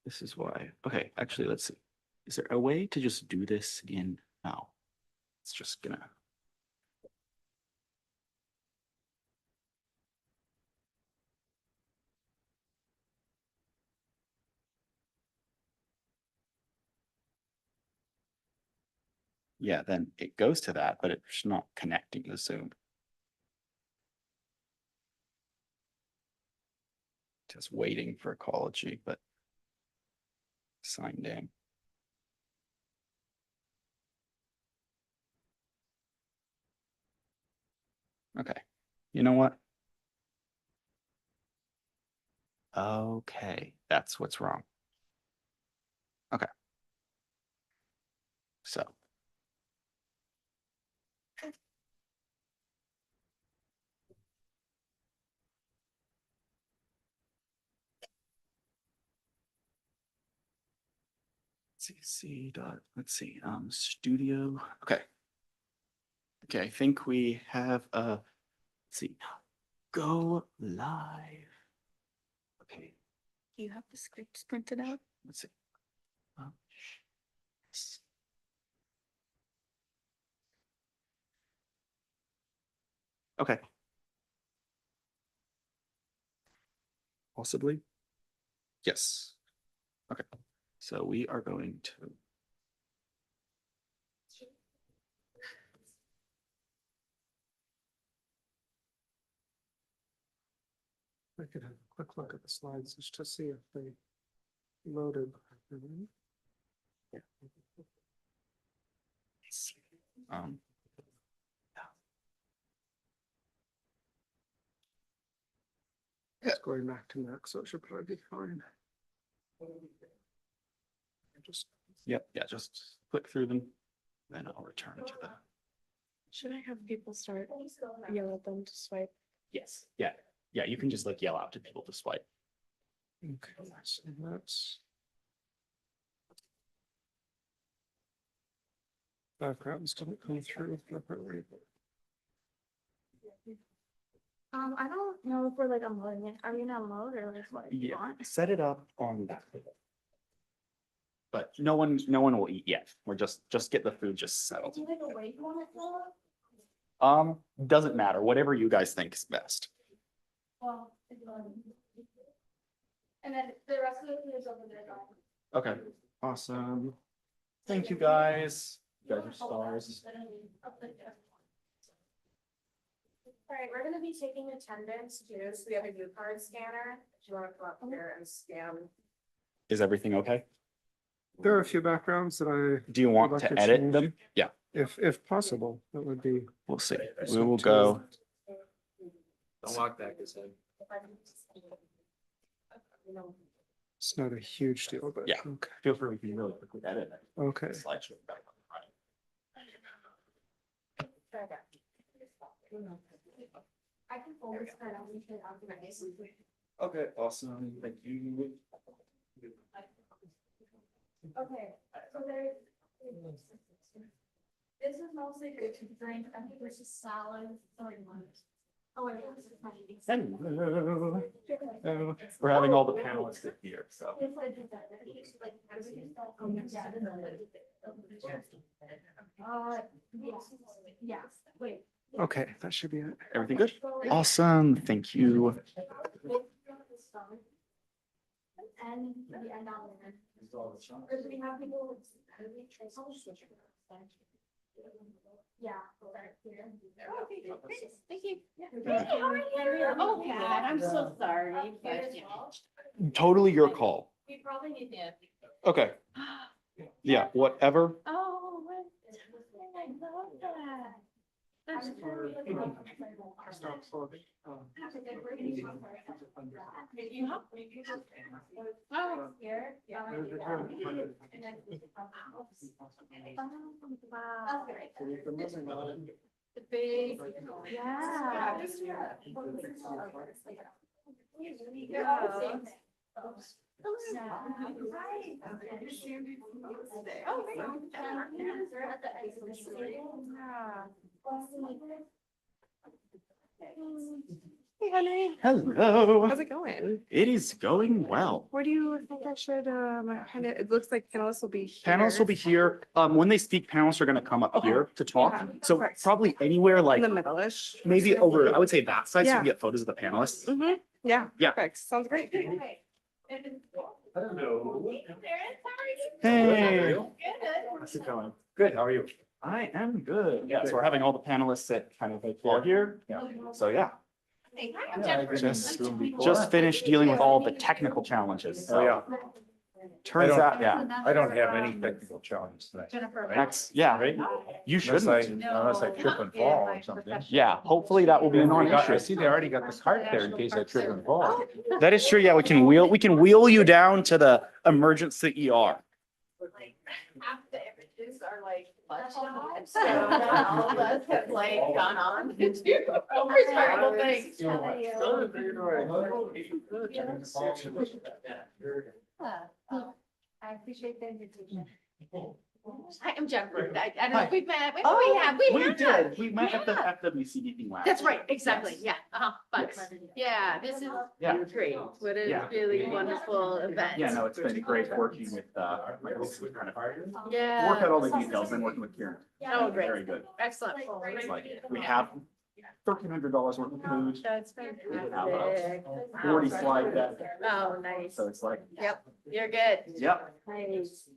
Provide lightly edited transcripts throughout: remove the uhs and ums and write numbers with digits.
This is why. Okay, actually, let's see. Is there a way to just do this in? No. It's just gonna. Yeah, then it goes to that, but it's not connecting the Zoom. Just waiting for Ecology, but signed in. Okay. You know what? Okay, that's what's wrong. Okay. So. Let's see, studio. Okay. Okay, I think we have let's see, go live. Okay, Do you have the scripts printed out? let's see. Okay. Possibly. Yes. Okay. So we are going to. I could have a quick look at the slides just to see if they loaded. Yeah. Um. It's going back to Mac, so it should probably be fine. Just Yep. Yeah. Just click through them, then I'll return to the. Should I have people start yell at them to swipe? Yes. Yeah. Yeah. You can just like yell out to people to swipe. okay. So that's backgrounds didn't come through properly. I don't know if we're like unloading it. Are we gonna unload or like what you Yeah. want? Set it up on that. But no one will eat yet. We're just get the food just settled. Do you like a way you want it though? Doesn't matter. Whatever you guys think is best. Well, and then the rest of the food is over there. Okay. Awesome. Thank you guys. You guys are stars. All right, we're gonna be taking attendance too, so we have a new card scanner. Do you wanna come up here and scan? Is everything okay? There are a few backgrounds that Do you want I'd like to to edit change. them? Yeah, if possible, that would be. we'll see. We Excellent. will go. Don't walk back this way. It's not a huge deal, but Yeah. okay. Feel free, we can really quickly edit it. Okay. Slideshow back on the front. I can fold this card out. Okay, awesome. Thank you. Okay, so there's. This is mostly good to drink, I think this is salad. Oh, wait. Hello. Hello. We're having all the panelists sit here, so. Yes, wait. Okay, that should be it. Everything good? Awesome. Thank you. And the end on there. Or do we have people? Yeah. Okay, great. Thank you. Oh, God, I'm so sorry. Totally your call. We probably need to. Okay. Yeah, whatever. Oh, what? I love that. That's great. Oh, here. Wow. The big, yeah. Hey, Henry. Hello. How's it going? It is going well. Where do you think I should, kind of, it looks like panelists will be here. Panelists will be here. When they speak, panelists are gonna come up here to talk. Yeah. So Right. probably anywhere In like the middle-ish. maybe over, I would say that side, so you Yeah. can get photos of the panelists. Mm-hmm, yeah. Yeah. Perfect, sounds great. Hey. How's it going? Good, how are you? I am good. Yeah, so we're having all the panelists sit kind of like over here. Yeah. So yeah, Hey, hi, I'm Yeah, I've Jennifer. been in Just- this room before. just finished dealing with all the technical challenges. Oh, yeah. Turns I don't- out, yeah, I don't have any technical challenges tonight. Jennifer. that's, yeah, Right? you Unless I, shouldn't. unless I trip and fall or something. Yeah, hopefully that will be a I non-issue. see they already got the cart there in case I trip and fall. That is true. Yeah, we can wheel you down to the emergency ER. Like, half the images are like bloodshot, so all of us have like gone on to do horrible things. I appreciate the invitation. Hi, I'm Jennifer. I don't know Hi. if we've met, we Oh, have. We did. We met at the Yeah. FWCD thing last. That's right, year. exactly, Yes. yeah, but, Yes. yeah, this is Yeah. great. What Yeah. a really wonderful event. Yeah, no, it's been great working with, my folks who kind of work Yeah. out all the details and working with Kieran. Oh, great. Very good. Excellent. It's like, we have $1,300 worth of food, That's have fantastic. 40 slide deck. Oh, nice. So it's like, Yep, you're good. yep. Nice.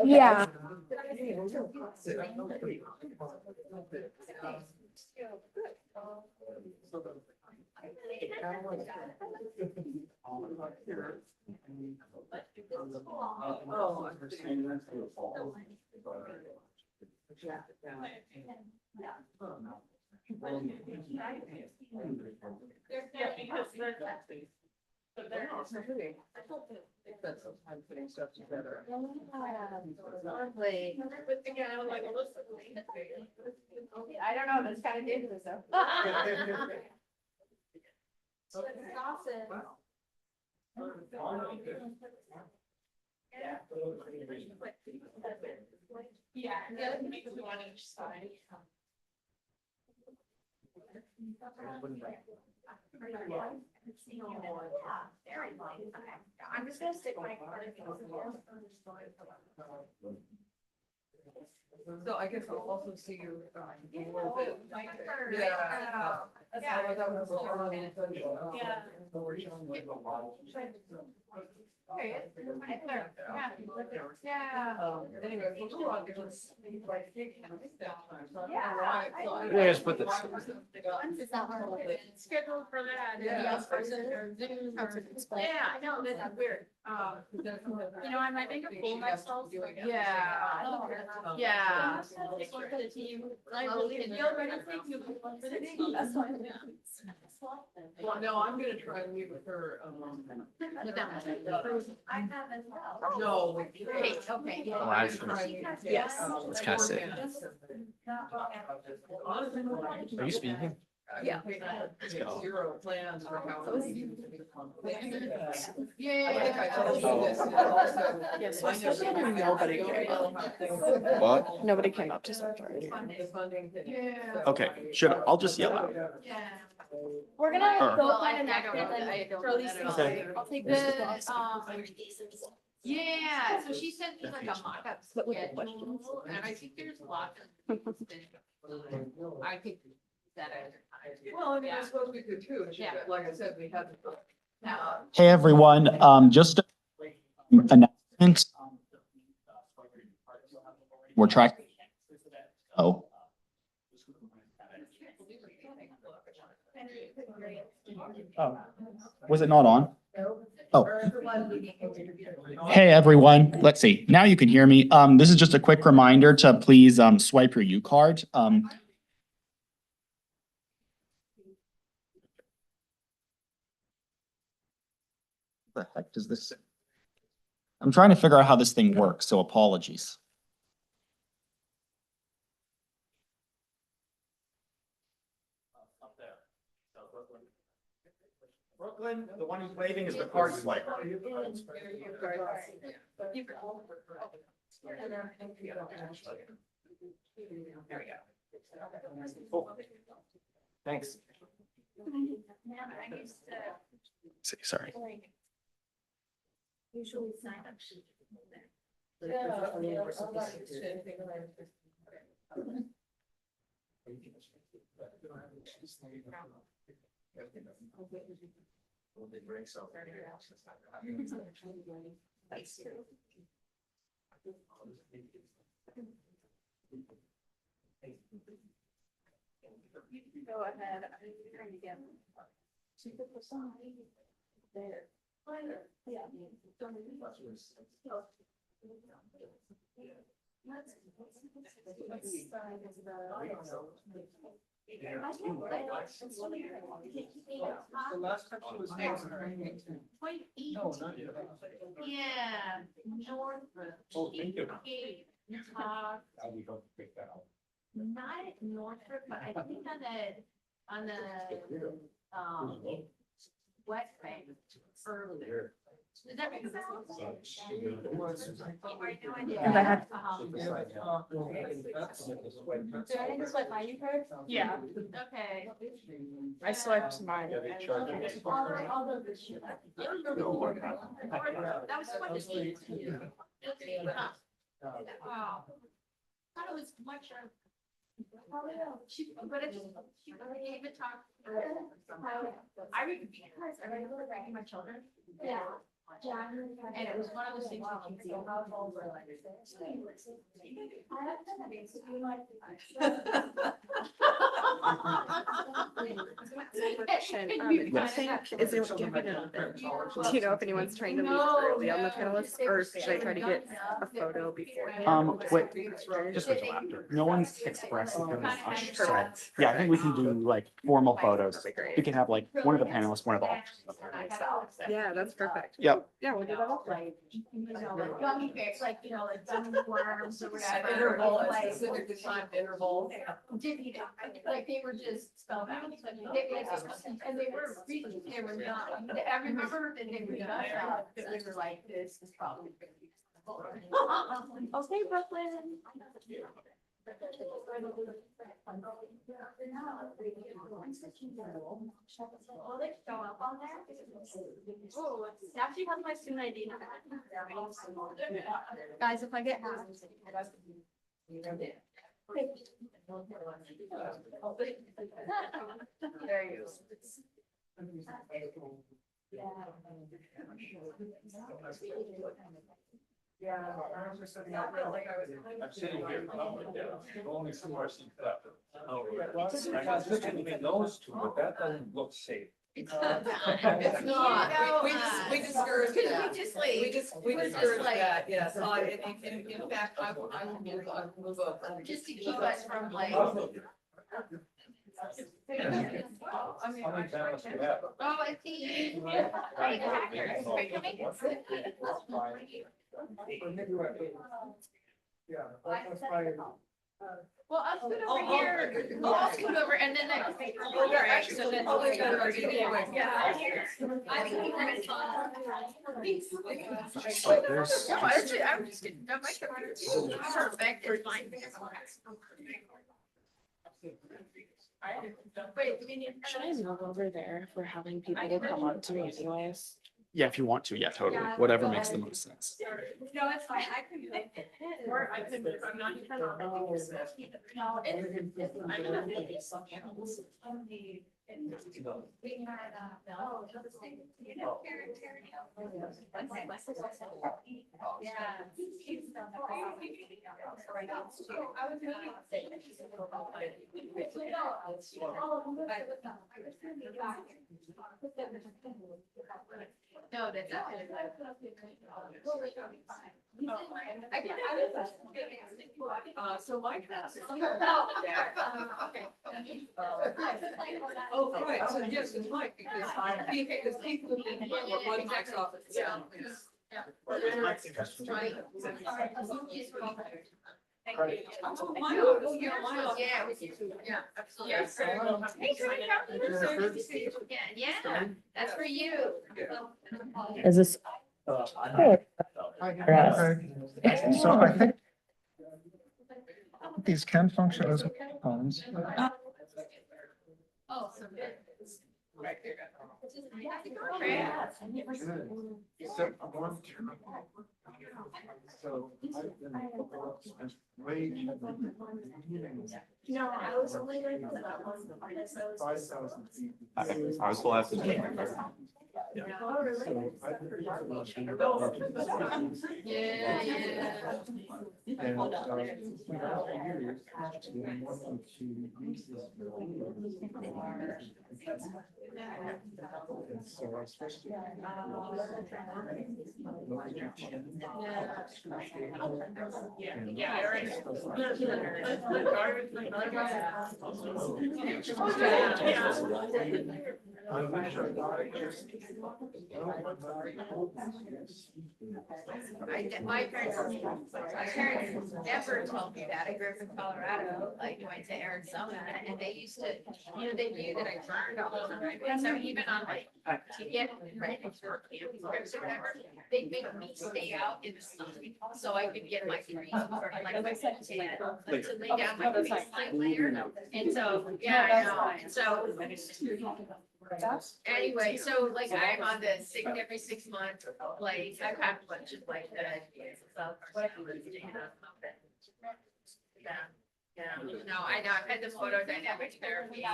Yeah. Lovely. I don't know, but it's kind of dangerous though. Yeah, because we want each side. I'm just gonna stick my card in. So I guess I'll also see you. A little bit. Yeah. Yeah. That was Yeah. Yeah. Anyway, we'll go on different. Yeah, just put this. Is that one? Scheduled for that. Yeah. Zoom or- Yeah, I know, this is weird. You know, I might make a fool myself. Yeah. Yeah. Take one for the team. I really feel ready to take you one for the team. That's why. Well, no, I'm gonna try and meet with her, I have as well. no. Great, okay. Well, I was gonna- Yes. Let's kinda sit. Are you speaking? Yeah. go. Zero plans for how. Yes, nobody came. What? Nobody came up to start. Okay, I'll just yell out. Yeah. We're gonna Or- go Well, find a I don't know, napkin I and don't throw know these that things. at all. Okay. I'll take The, this. Yeah, so she sent me like a mock-up But with the schedule, and I think there's lots of things that I think that Well, I mean, I suppose we could too, it's just Yeah. that, like I said, we had. Hey, everyone, just announcement. We're tracking. Oh. Oh, was it not on? Oh. Hey, everyone. Let's see. Now you can hear me. This is just a quick reminder to please, swipe your U card. The heck does this? I'm trying to figure out how this thing works, so apologies. Brooklyn, the one who's waving is the card swiper. There we go. Cool. Thanks. Sorry. Usually sign up. That's true. Go ahead, I'm trying to get. There. Yeah. The last time she was here. Yeah, north. Oh, thank you. Not at Norfolk, but I think on the west bank further. Does that make sense? Because I had- So I think it's like my card? Yeah, Okay. I swiped mine. That was so much. Wow. Thought it was much. But it's, she gave a talk. I remember writing my children. Yeah. And it was one of those things. Question, do you think, is it giving do you know if anyone's trying to leave early on the panelists, or should I try to get a photo beforehand? Wait, just wait till after. No one's expressed that they're in a rush, so Perfect. yeah, I think we can do like formal photos. That'd be great. We can have like one of the panelists, one of the officers. Yeah, that's perfect. Yep. Yeah, we'll do that. Gummy bears, like, gummy worms or whatever. Interval, a Like, specific time interval. like they were just spelled out. And they were really, they were not, I remember that they were not, that we were like, this is probably. Okay, Brooklyn. Will they show up on there? Oh, it actually has my student ID. Guys, if I get hacked. There you go. I'm sitting here, only somewhere seats left. I was looking between those two, but that doesn't look safe. It's not, we discourage that. We discourage that, yes, in fact, I will move over. Just to keep us from like. How many panels do you have? Oh, I see. Right, hackers. Are you coming? Yeah, that's probably. Well, I'll scoot over here. Well, I'll scoot over and then next. Oh, they're actually- So then- oh, they're gonna do it anyway. Yeah. I think we're gonna talk. There's- No, I'm just kidding. No, my computer. Perfect, it's fine. Wait, we need. Should I move over there if we're having people to come up to me anyways? Yeah, if you want to, yeah, totally. Whatever makes the most sense. No, it's fine. I can. Or I could, I'm not even. No, it's. I'm gonna make it some animals. We had, oh, you know, Karen, yeah. I was really saying that she's a little No, that's not. So my class. Okay. Oh, right, so yes, it's Mike, because people were one tax office. Yeah. Oh, my, oh, yeah, my office. Yeah, with you. Yeah, absolutely. Yes. Hey, yeah, that's for you. Is this? So I think these can function as homes. Oh, so good. No, I was only going to that one. I was last. Oh, really? Yeah, yeah. My parents never told me that. I grew up in Colorado, like went to Arizona, and they used to, they knew that I burned all the time. And so even on like, to get ready for camping trips or whatever, they'd make me stay out in the sun so I could get my greens or like my suntan, to lay down my baseline layer. And so, yeah, I know. And so anyway, so like I'm on the every 6 months, like I've had a bunch of like the. Yeah, no, I know, I've had the photodynamic therapy.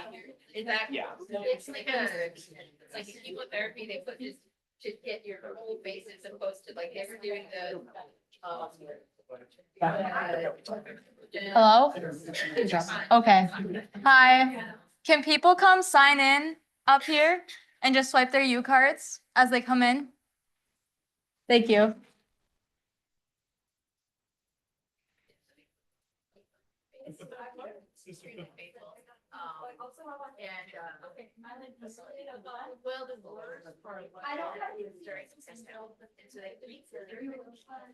Is that, it's like a chemotherapy they put this to get your whole face as opposed to like they were doing the, Hello? Okay. Hi. Can people come sign in up here and just swipe their U cards as they come in? Thank you. Well, the board I don't have during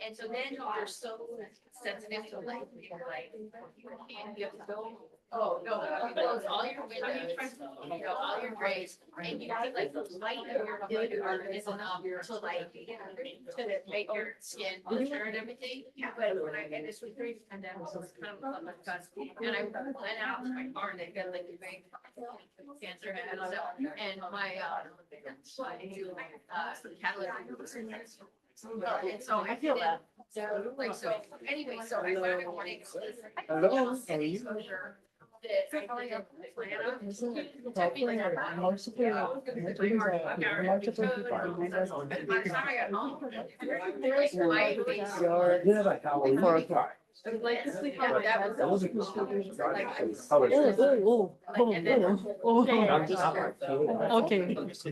and so then you're so sensitive to like, you have to go. Oh, no, you close all your windows, all your grates, and you feel like the light of your hood is enough to like, to make your skin clear and everything. But when I had this with three, and then was kind of on my cusp, and I went out to my car and I got like a big cancer head and stuff, and my, catalytic. And so I feel that. So, like, so, anyway, so I started wanting. Hello, how are you? Okay.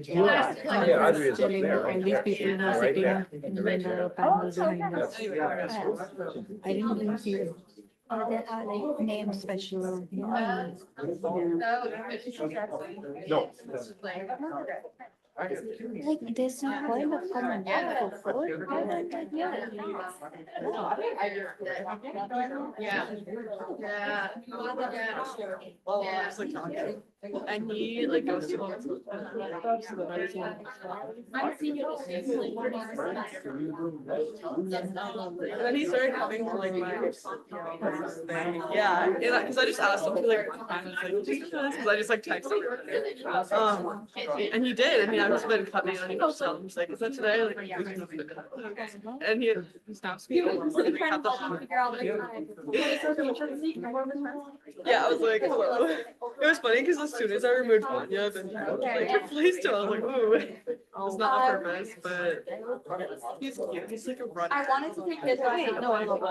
Yeah, Adri is up there. All these people who are Right sitting there. in the panel behind us. I didn't know you. There are like name special. No. Like there's no point of coming back for food. Why don't I do it? Yeah. Yeah. Well, I was like talking, and he like goes to all the stuff, so that I was like. And then he started coming to like my thing, yeah, because I just asked him to like, I was like, just do this, because I just like texted him. And he did, I mean, I've just been cutting on each cell, he's like, is that today? Like, and he snaps me over, and we cut the yeah, I was like, hello. It was funny because as soon as I removed Vanya, then he like replaced him. I was like, ooh, it's not on purpose, but he's cute. He's like a runner. I wanted to take this. No, I love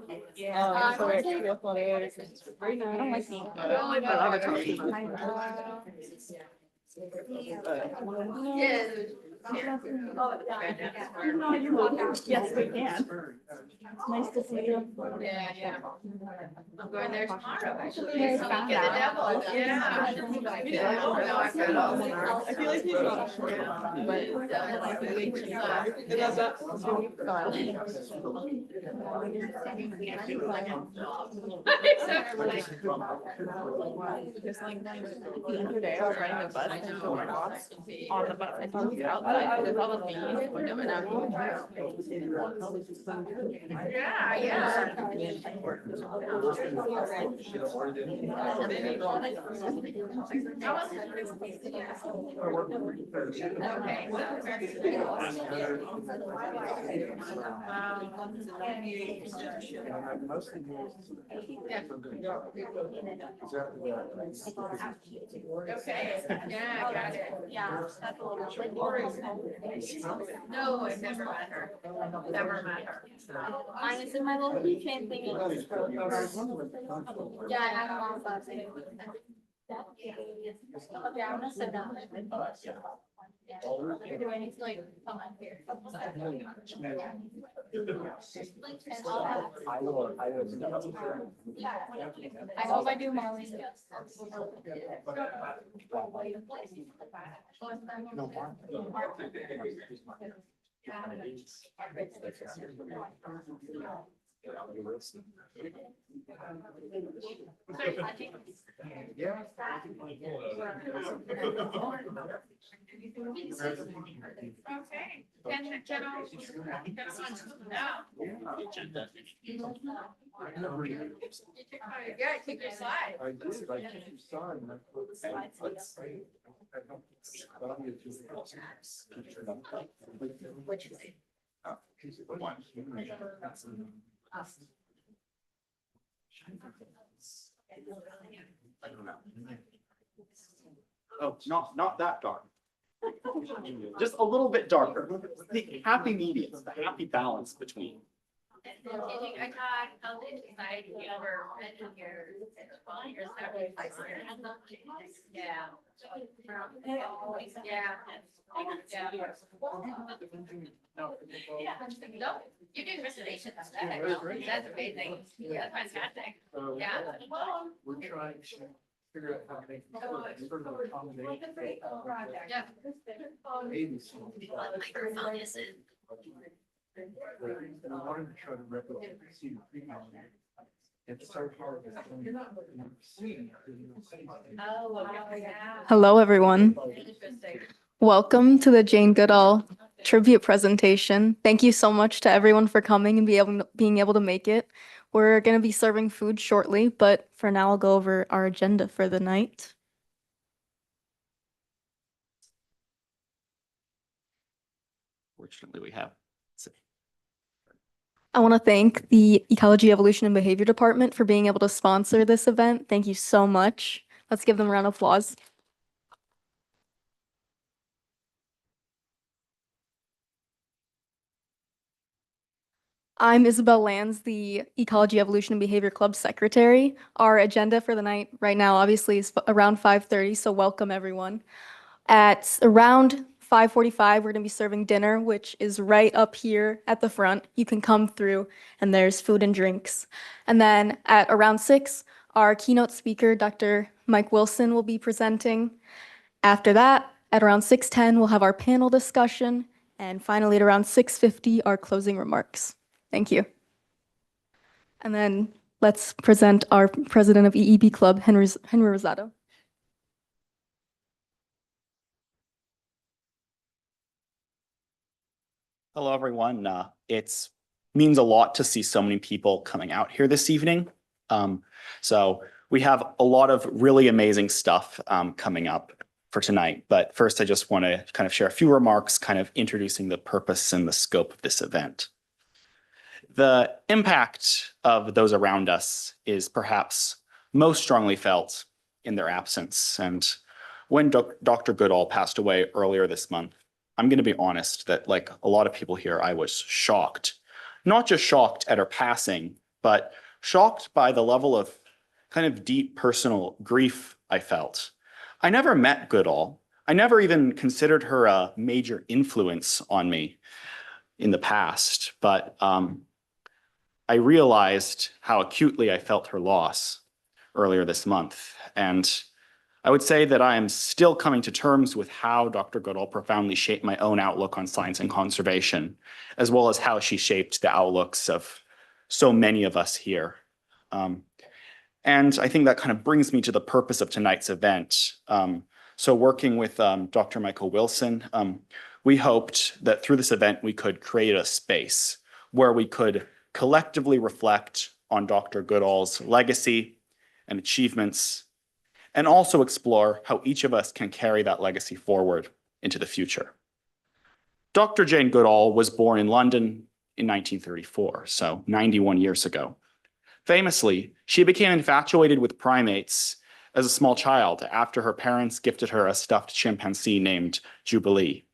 it. Yeah. So it's really athletic. It's very nice. I don't like that. I haven't talked to him. Yes, we can. It's nice to see you. Yeah, yeah. I'm going there tomorrow, actually. Hey, So found get the out. devil. Yeah. No, I feel I feel like he's not short, but and that's that. Just like the other day, I was riding the bus and I got lost on the bus. I thought it was out There's all the things we're doing out Okay, yeah, I got it. Yeah. No, I've never met her. Never met her. Mine is in my little keychain thingy. Yeah, I have them all sides. Okay, I'm gonna sit down. Do I need to like come up here? I hope I do Marley. Okay. And general. Yeah, take your slide. I did, I think you saw it, and I put- Which is it? One. I don't know. Oh, not that dark. Just a little bit darker. The happy medium, the happy balance between. I thought, how they decide you ever read in your, well, your 75. Yeah. Yeah. Yeah. Yeah, no, you do reservations, that's amazing, yeah, fantastic, yeah. We're trying to figure out how to make sort of accommodate. Yeah. Babies. Microphone is in. And I wanted to try to replicate the seed treatment. It's so hard. Oh, yeah. Hello, everyone. Interesting. Welcome to the Jane Goodall tribute presentation. Thank you so much to everyone for coming and being able to make it. We're going to be serving food shortly, but for now, I'll go over our agenda for the night. Fortunately, we have. I want to thank the Ecology, Evolution, and Behavior Department for being able to sponsor this event. Thank you so much. Let's give them a round of applause. I'm Isabel Lands, the Ecology, Evolution, and Behavior Club Secretary. Our agenda for the night right now obviously is around 5:30, so welcome everyone. At around 5:45, we're going to be serving dinner, which is right up here at the front. You can come through and there's food and drinks. And then at around 6, our keynote speaker, Dr. Mike Wilson, will be presenting. After that, at around 6:10, we'll have our panel discussion. And finally, at around 6:50, our closing remarks. Thank you. And then let's present our president of EEB Club, Henry Rosado. Hello, everyone. It means a lot to see so many people coming out here this evening. So we have a lot of really amazing stuff coming up for tonight. But first, I just want to kind of share a few remarks, kind of introducing the purpose and the scope of this event. The impact of those around us is perhaps most strongly felt in their absence. And when Dr. Goodall passed away earlier this month, I'm going to be honest that like a lot of people here, I was shocked. Not just shocked at her passing, but shocked by the level of kind of deep personal grief I felt. I never met Goodall. I never even considered her a major influence on me in the past, but I realized how acutely I felt her loss earlier this month. And I would say that I am still coming to terms with how Dr. Goodall profoundly shaped my own outlook on science and conservation, as well as how she shaped the outlooks of so many of us here. And I think that kind of brings me to the purpose of tonight's event. So working with Dr. Michael Wilson, we hoped that through this event, we could create a space where we could collectively reflect on Dr. Goodall's legacy and achievements, and also explore how each of us can carry that legacy forward into the future. Dr. Jane Goodall was born in London in 1934, so 91 years ago. Famously, she became infatuated with primates as a small child after her parents gifted her a stuffed chimpanzee named Jubilee.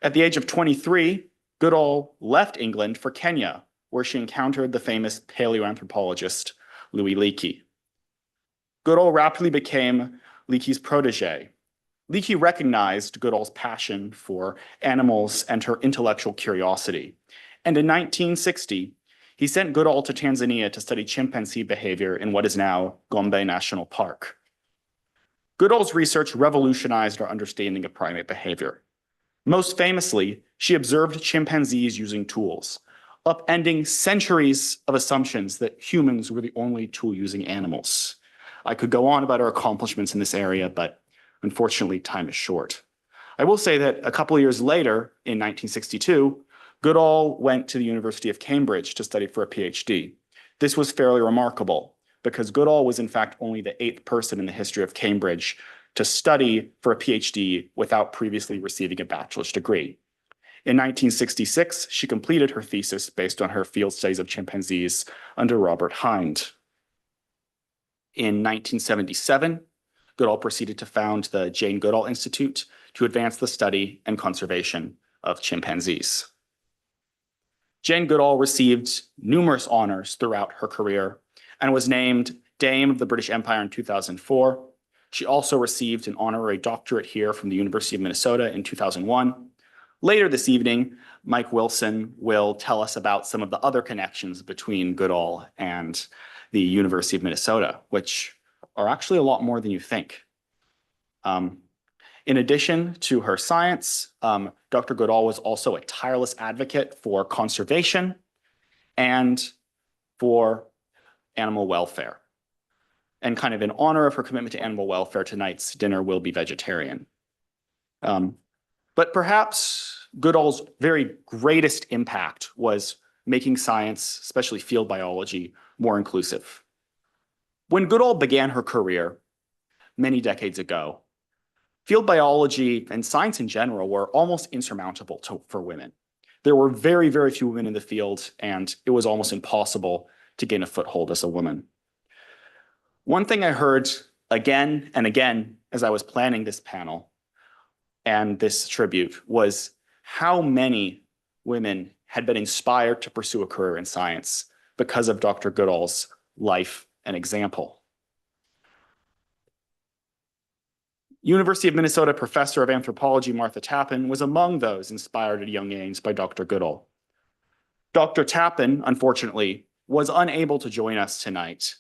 At the age of 23, Goodall left England for Kenya, where she encountered the famous paleoanthropologist Louis Leakey. Goodall rapidly became Leakey's protege. Leakey recognized Goodall's passion for animals and her intellectual curiosity. And in 1960, he sent Goodall to Tanzania to study chimpanzee behavior in what is now Gombe National Park. Goodall's research revolutionized our understanding of primate behavior. Most famously, she observed chimpanzees using tools, upending centuries of assumptions that humans were the only tool-using animals. I could go on about her accomplishments in this area, but unfortunately, time is short. I will say that a couple of years later, in 1962, Goodall went to the University of Cambridge to study for a PhD. This was fairly remarkable because Goodall was in fact only the 8th person in the history of Cambridge to study for a PhD without previously receiving a bachelor's degree. In 1966, she completed her thesis based on her field studies of chimpanzees under Robert Hind. In 1977, Goodall proceeded to found the Jane Goodall Institute to advance the study and conservation of chimpanzees. Jane Goodall received numerous honors throughout her career and was named Dame of the British Empire in 2004. She also received an honorary doctorate here from the University of Minnesota in 2001. Later this evening, Mike Wilson will tell us about some of the other connections between Goodall and the University of Minnesota, which are actually a lot more than you think. In addition to her science, Dr. Goodall was also a tireless advocate for conservation and for animal welfare. And kind of in honor of her commitment to animal welfare, tonight's dinner will be vegetarian. But perhaps Goodall's very greatest impact was making science, especially field biology, more inclusive. When Goodall began her career many decades ago, field biology and science in general were almost insurmountable for women. There were very, very few women in the field, and it was almost impossible to gain a foothold as a woman. One thing I heard again and again as I was planning this panel and this tribute was how many women had been inspired to pursue a career in science because of Dr. Goodall's life and example. University of Minnesota professor of anthropology Martha Tappan was among those inspired at a young age by Dr. Goodall. Dr. Tappan, unfortunately, was unable to join us tonight.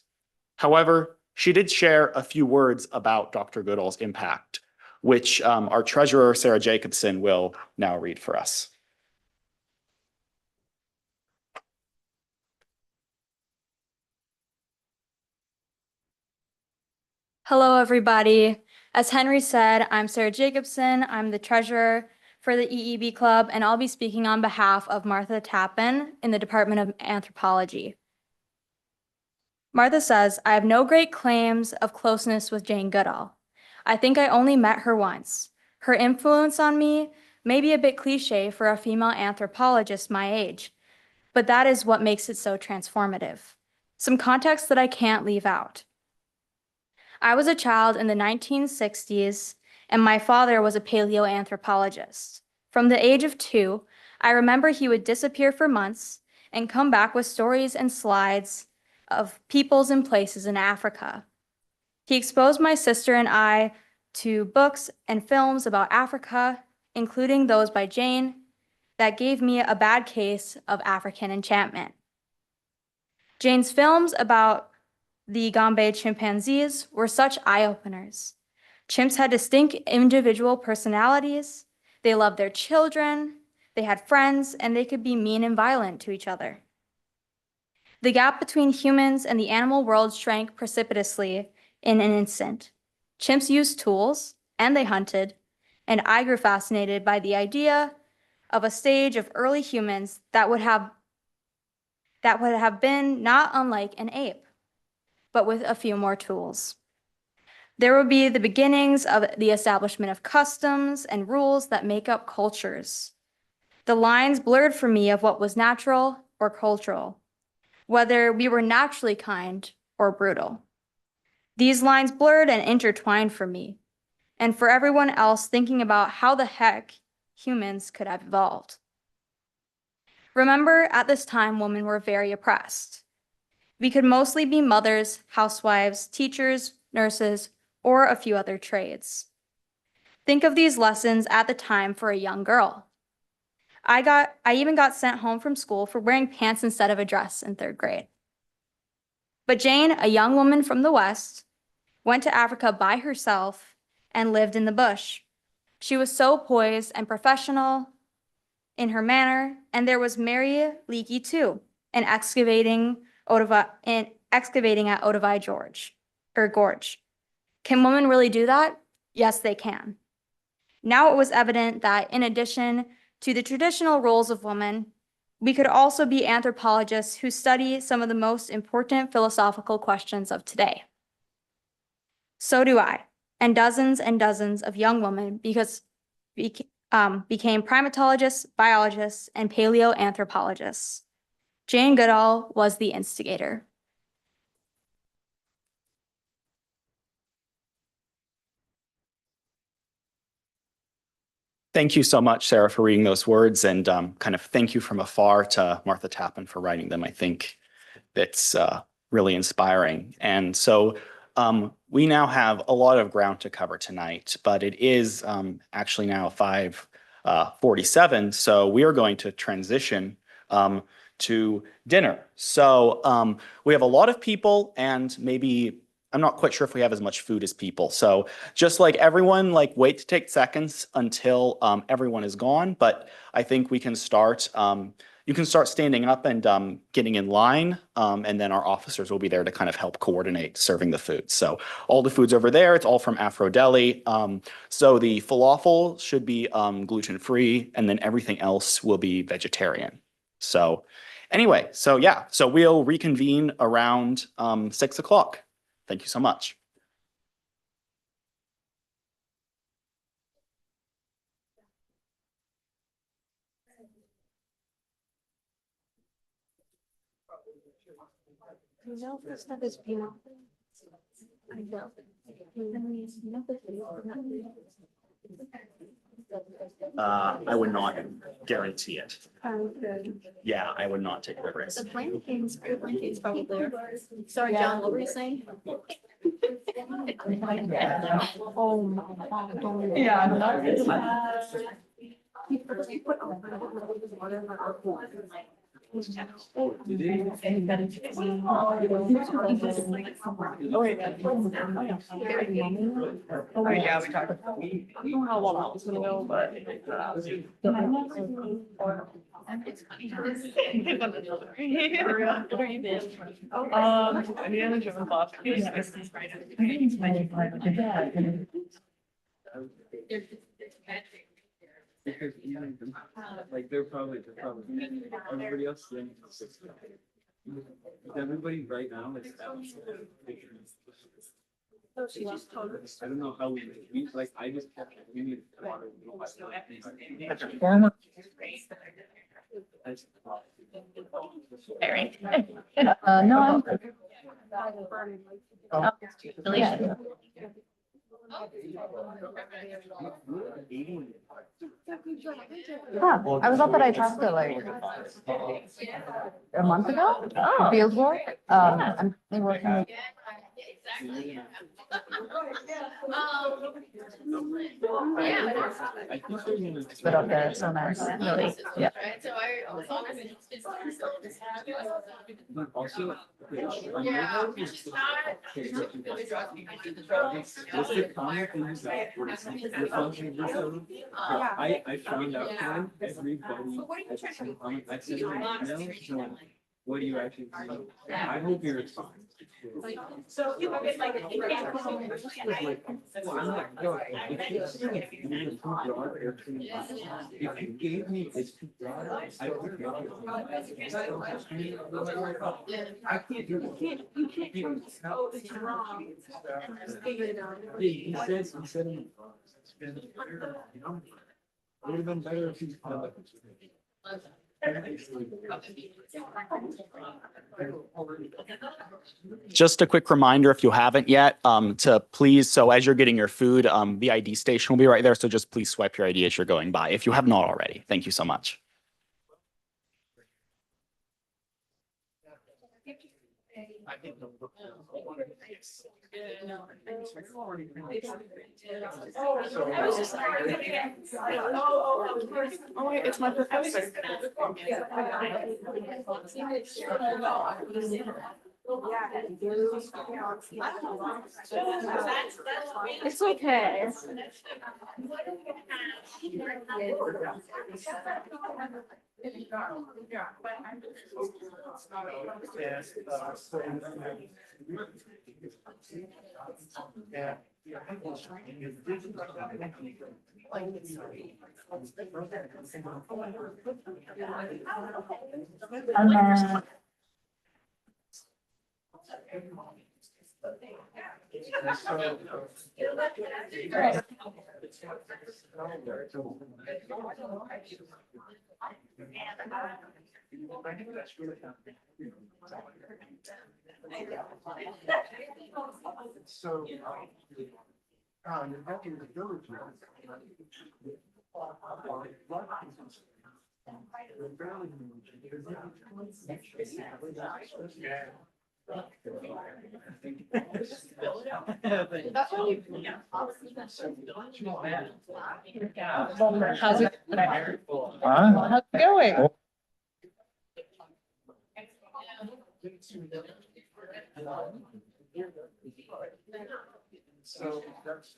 However, she did share a few words about Dr. Goodall's impact, which our treasurer, Sarah Jacobson, will now read for us. Hello, everybody. As Henry said, I'm Sarah Jacobson. I'm the treasurer for the EEB Club, and I'll be speaking on behalf of Martha Tappan in the Department of Anthropology. Martha says, I have no great claims of closeness with Jane Goodall. I think I only met her once. Her influence on me may be a bit cliche for a female anthropologist my age, but that is what makes it so transformative. Some context that I can't leave out. I was a child in the 1960s, and my father was a paleoanthropologist. From the age of 2, I remember he would disappear for months and come back with stories and slides of peoples and places in Africa. He exposed my sister and I to books and films about Africa, including those by Jane, that gave me a bad case of African enchantment. Jane's films about the Gombe chimpanzees were such eye-openers. Chimps had distinct individual personalities, they loved their children, they had friends, and they could be mean and violent to each other. The gap between humans and the animal world shrank precipitously in an instant. Chimps used tools, and they hunted, and I grew fascinated by the idea of a stage of early humans that would have been not unlike an ape, but with a few more tools. There would be the beginnings of the establishment of customs and rules that make up cultures. The lines blurred for me of what was natural or cultural, whether we were naturally kind or brutal. These lines blurred and intertwined for me, and for everyone else thinking about how the heck humans could have evolved. Remember, at this time, women were very oppressed. We could mostly be mothers, housewives, teachers, nurses, or a few other trades. Think of these lessons at the time for a young girl. I even got sent home from school for wearing pants instead of a dress in 3rd grade. But Jane, a young woman from the West, went to Africa by herself and lived in the bush. She was so poised and professional in her manner, and there was Mary Leakey too, in excavating at Ottavai Gorge. Can women really do that? Yes, they can. Now it was evident that in addition to the traditional roles of women, we could also be anthropologists who study some of the most important philosophical questions of today. So do I, and dozens of young women became primatologists, biologists, and paleoanthropologists. Jane Goodall was the instigator. Thank you so much, Sarah, for reading those words, and kind of thank you from afar to Martha Tappan for writing them. I think it's really inspiring. And so we now have a lot of ground to cover tonight, but it is actually now 5:47, so we are going to transition to dinner. So we have a lot of people, and maybe I'm not quite sure if we have as much food as people. So just like everyone, like wait to take seconds until everyone is gone. But I think we can start. You can start standing up and getting in line, and then our officers will be there to kind of help coordinate serving the food. So all the food's over there. It's all from Afro Deli. So the falafel should be gluten-free, and then everything else will be vegetarian. So anyway, so yeah, so we'll reconvene around 6 o'clock. Thank you so much. You know, this stuff is beautiful. I know. I would not guarantee it. Yeah, I would not take the risk. The plantains probably. Sorry, John, what were you saying? Oh my God. Oh, yeah, we talked. I don't know how long I was gonna go, but. It's funny. What are you doing? Indiana Jones lost. Because like they're probably everybody else. Everybody right now is. I don't know how we like. I just kept. We need water. No. Huh, I was up that I tested like a month ago. Oh. Field work. I'm working with. Exactly. But up there, it's so nice. Really, yeah. Right, so I was always. Also. Yeah, it's not. What's the common things that the function I found out when everybody I sent an email, so What do you actually? I hope you're fine. So you look at like. If you gave me this $2, I would. I can't do it. You can't. Oh, it's wrong. He said. It would have been better if he's. Just a quick reminder, if you haven't yet, to please, so as you're getting your food, the ID station will be right there. So just please swipe your ID as you're going by, if you have not already. Thank you so much. I was just. Oh, of course. Oh, wait, it's my professor. It's okay. So, you're having the village. How's it? Huh? How's it going? So that's.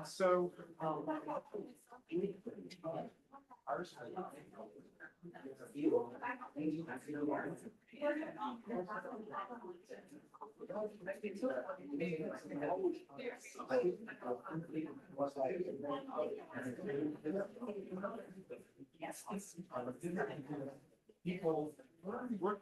So. People work.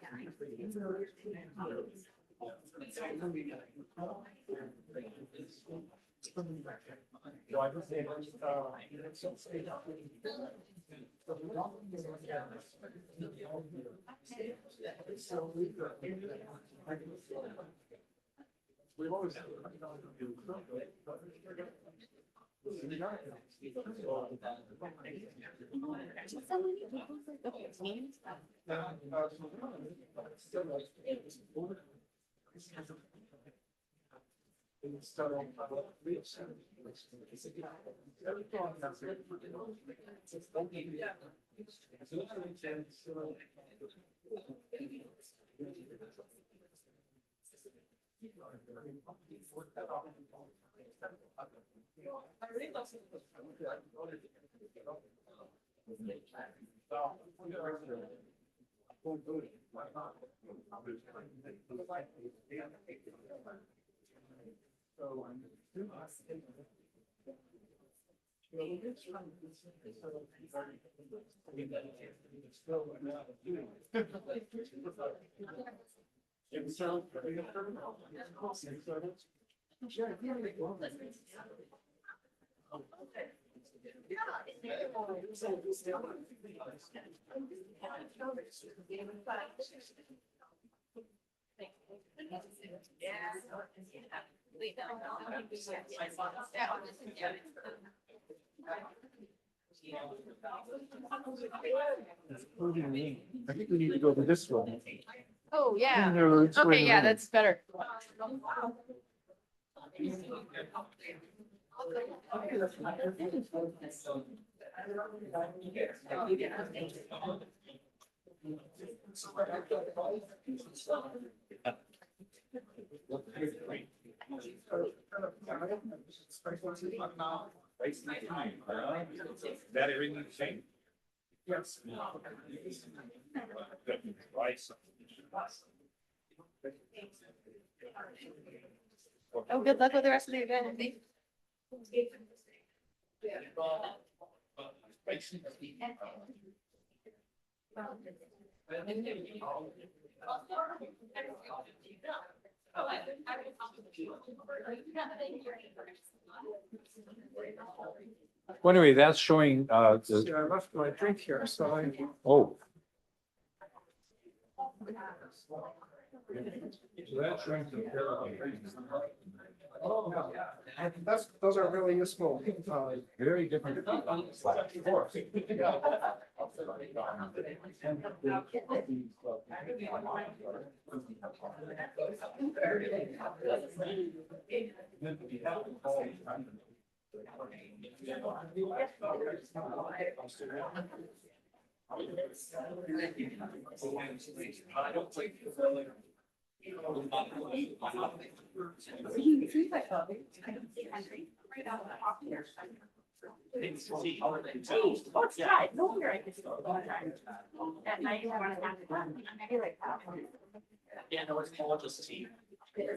We've always. I think we need to go to this one. Oh, yeah. No, it's right Okay, yeah, around. that's better. That everything the same? Yes. Oh, good luck with the rest of the event. Well, anyway, that's showing, See, I left my drink here, so I. oh. So that's showing some Those are really useful. very different. Yeah, no, it's all just tea. Yeah.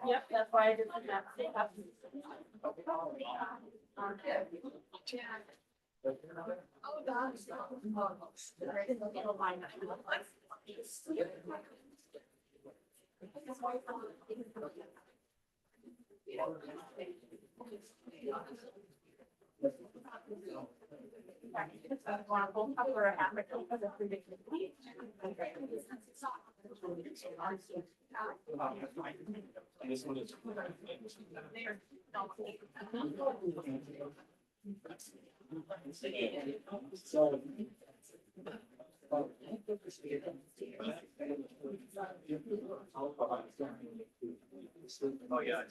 Yep, that's why I did that. Oh, God. This one is. Oh, yeah.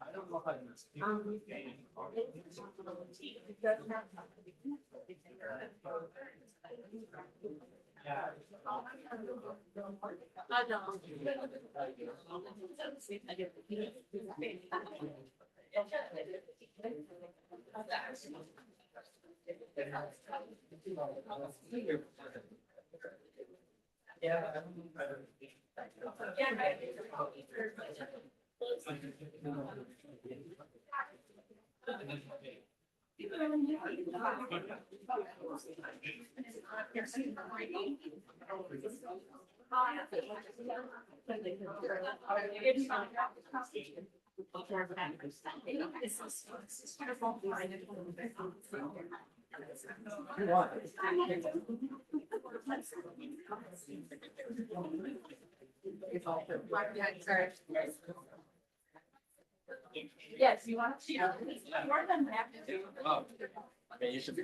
I don't know how Yes, you want to, yeah, more than happy to. I mean, you should.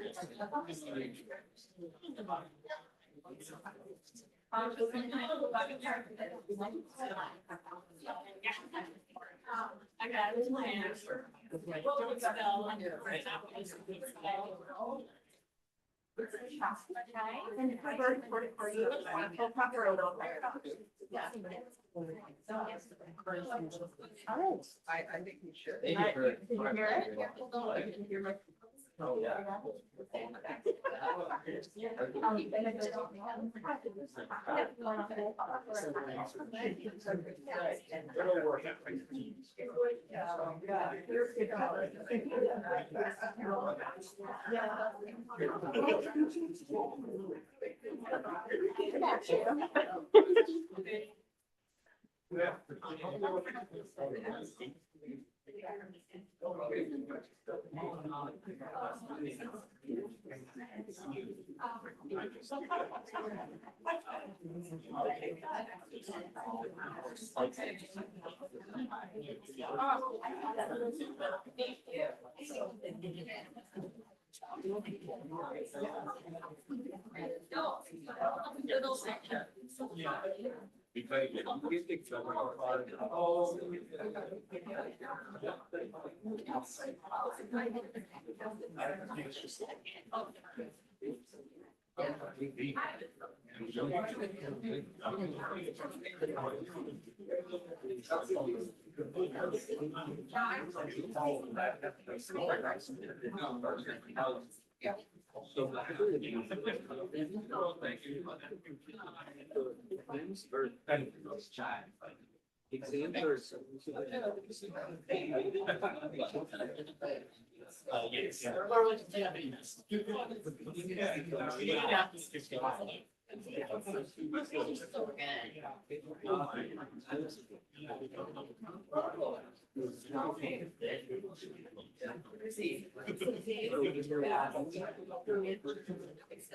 I got it in my answer. And for you, we'll cover a little bit. Yeah. I think we should. Thank you for- Did you hear it? You can hear my. Oh, yeah. It'll work.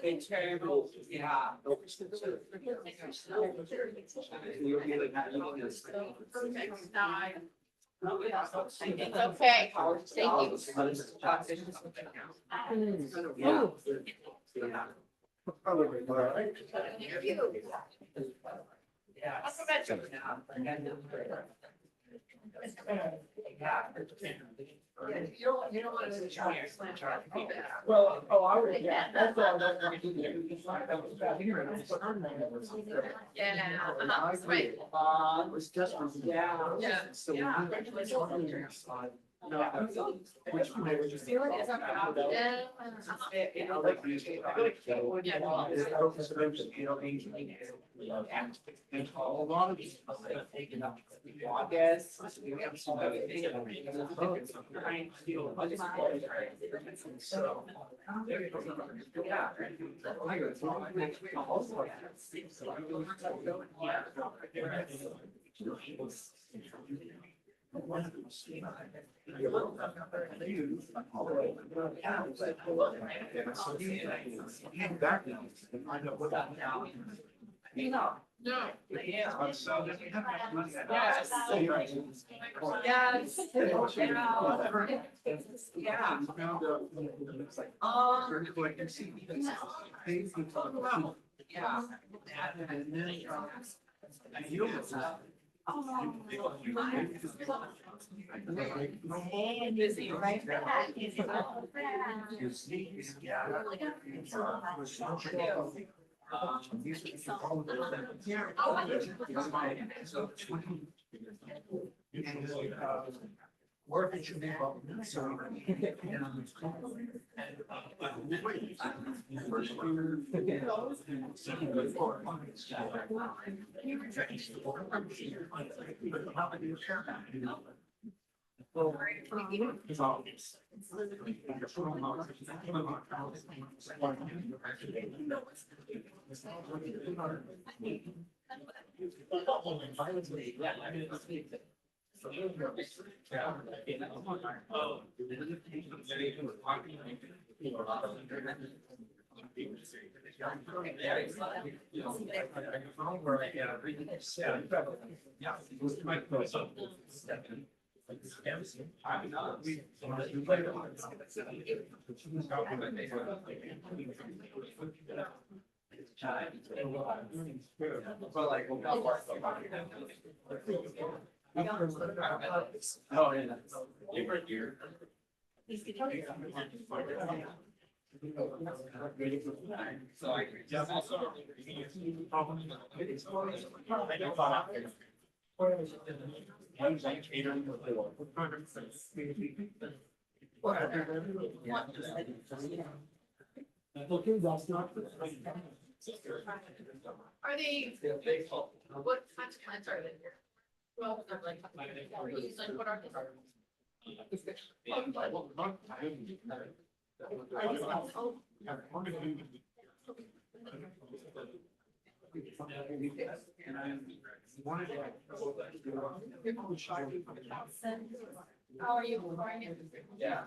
It's terrible, yeah. You'll be like, It's okay. Thank you. Yeah. Yeah. You don't want to try your slant try. Well, oh, I would, yeah, that's all that. Yeah, right. It was just. Yeah. Yeah. So. Yeah. Which. A lot of these. Yes. So. Yeah. No. Yes. Yes. Yeah. Yeah. Busy, right? Or it should be about. So. Are they, what kinds of plants are they here? Well, they're like, what are they? How are you? Yeah.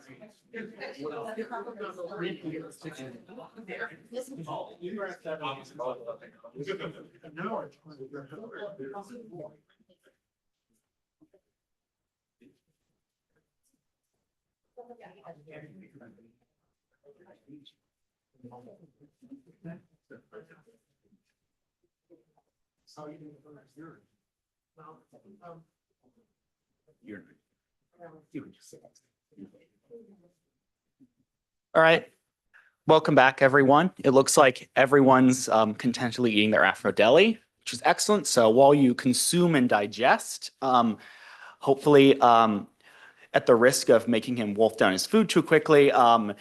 All right. Welcome back, everyone. It looks like everyone's contentedly eating their Afro Deli, which is excellent. So while you consume and digest, hopefully, at the risk of making him wolf down his food too quickly, I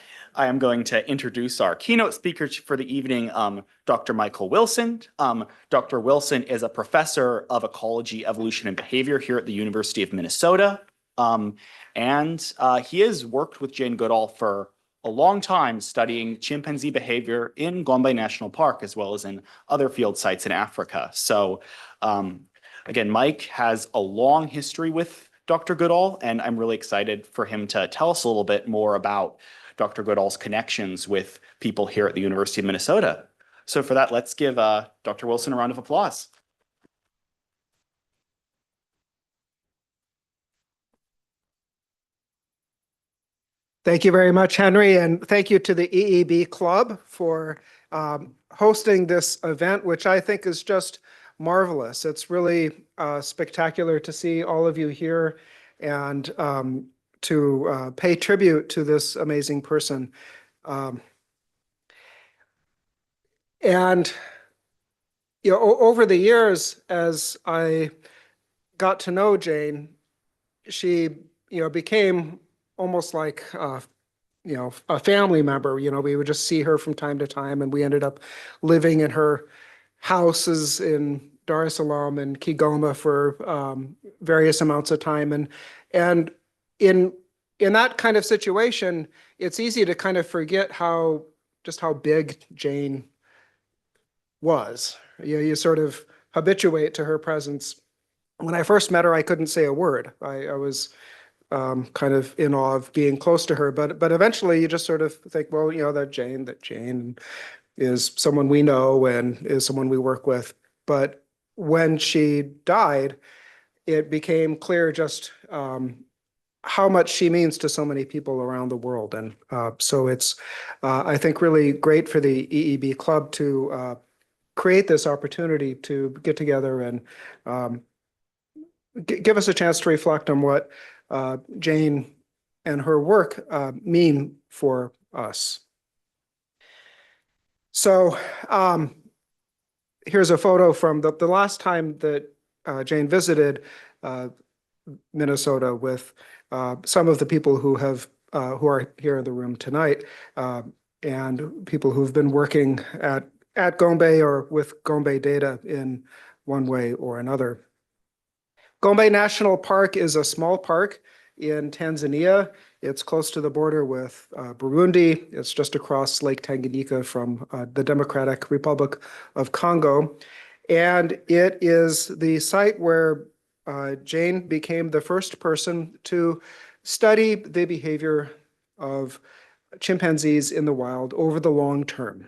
am going to introduce our keynote speaker for the evening, Dr. Michael Wilson. Dr. Wilson is a professor of ecology, evolution, and behavior here at the University of Minnesota. And he has worked with Jane Goodall for a long time studying chimpanzee behavior in Gombe National Park, as well as in other field sites in Africa. So again, Mike has a long history with Dr. Goodall, and I'm really excited for him to tell us a little bit more about Dr. Goodall's connections with people here at the University of Minnesota. So for that, let's give Dr. Wilson a round of applause. Thank you very much, Henry, and thank you to the EEB Club for hosting this event, which I think is just marvelous. It's really spectacular to see all of you here and to pay tribute to this amazing person. And you know, over the years, as I got to know Jane, she became almost like a family member. We would just see her from time to time, and we ended up living in her houses in Dar es Salaam and Kigoma for various amounts of time. And in that kind of situation, it's easy to kind of forget just how big Jane was. You sort of habituate to her presence. When I first met her, I couldn't say a word. I was kind of in awe of being close to her, but eventually you just sort of think, well, that Jane is someone we know and is someone we work with. But when she died, it became clear just how much she means to so many people around the world. And so it's, I think, really great for the EEB Club to create this opportunity to get together and give us a chance to reflect on what Jane and her work mean for us. So here's a photo from the last time that Jane visited Minnesota with some of the people who are here in the room tonight, and people who've been working at Gombe or with Gombe data in one way or another. Gombe National Park is a small park in Tanzania. It's close to the border with Burundi. It's just across Lake Tanganyika from the Democratic Republic of Congo. And it is the site where Jane became the first person to study the behavior of chimpanzees in the wild over the long term.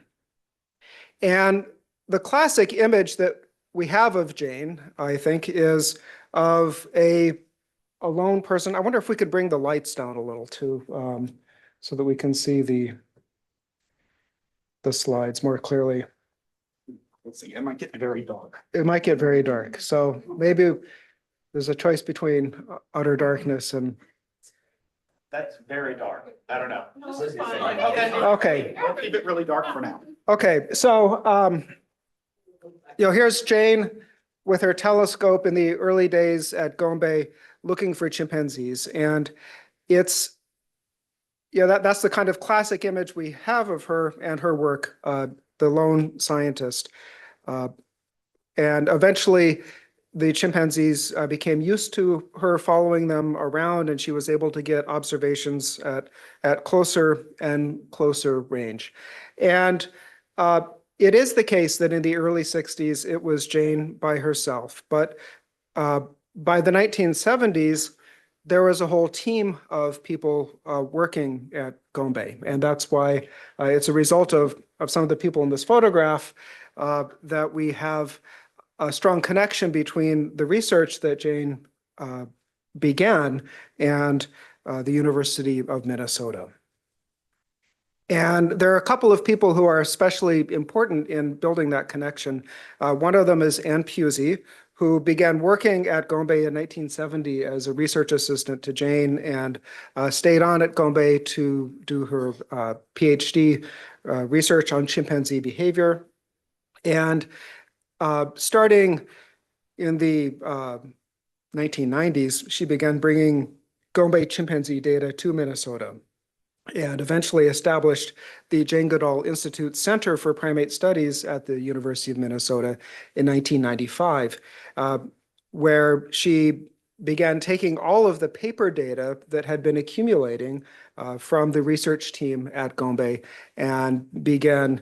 And the classic image that we have of Jane, I think, is of a lone person. I wonder if we could bring the lights down a little too, so that we can see the slides more clearly. Let's see, it might get very dark. It might get very dark. So maybe there's a choice between utter darkness and. That's very dark. I don't know. Okay. We'll keep it really dark for now. Okay, so here's Jane with her telescope in the early days at Gombe looking for chimpanzees. And it's, that's the kind of classic image we have of her and her work, the lone scientist. And eventually the chimpanzees became used to her following them around, and she was able to get observations at closer and closer range. And it is the case that in the early 60s, it was Jane by herself. But by the 1970s, there was a whole team of people working at Gombe. And that's why it's a result of some of the people in this photograph that we have a strong connection between the research that Jane began and the University of Minnesota. And there are a couple of people who are especially important in building that connection. One of them is Ann Pusey, who began working at Gombe in 1970 as a research assistant to Jane and stayed on at Gombe to do her PhD research on chimpanzee behavior. And starting in the 1990s, she began bringing Gombe chimpanzee data to Minnesota and eventually established the Jane Goodall Institute Center for Primate Studies at the University of Minnesota in 1995, where she began taking all of the paper data that had been accumulating from the research team at Gombe and began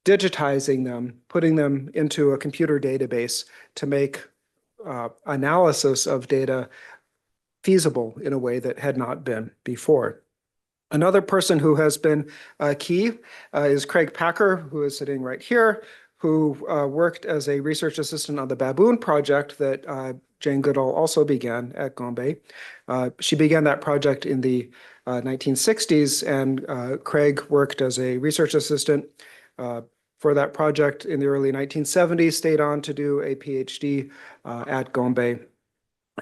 digitizing them, putting them into a computer database to make analysis of data feasible in a way that had not been before. Another person who has been key is Craig Packer, who is sitting right here, who worked as a research assistant on the baboon project that Jane Goodall also began at Gombe. She began that project in the 1960s, and Craig worked as a research assistant for that project in the early 1970s, stayed on to do a PhD at Gombe,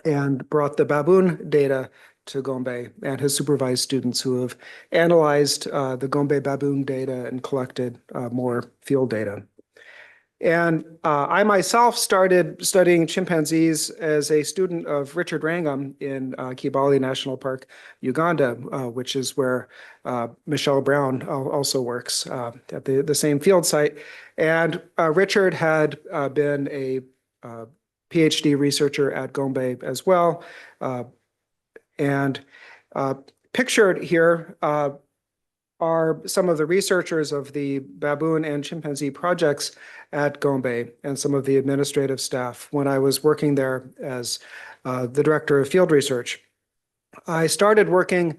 and brought the baboon data to Gombe and has supervised students who have analyzed the Gombe baboon data and collected more field data. And I myself started studying chimpanzees as a student of Richard Wrangham in Kibale National Park, Uganda, which is where Michelle Brown also works at the same field site. And Richard had been a PhD researcher at Gombe as well. And pictured here are some of the researchers of the baboon and chimpanzee projects at Gombe and some of the administrative staff when I was working there as the director of field research. I started working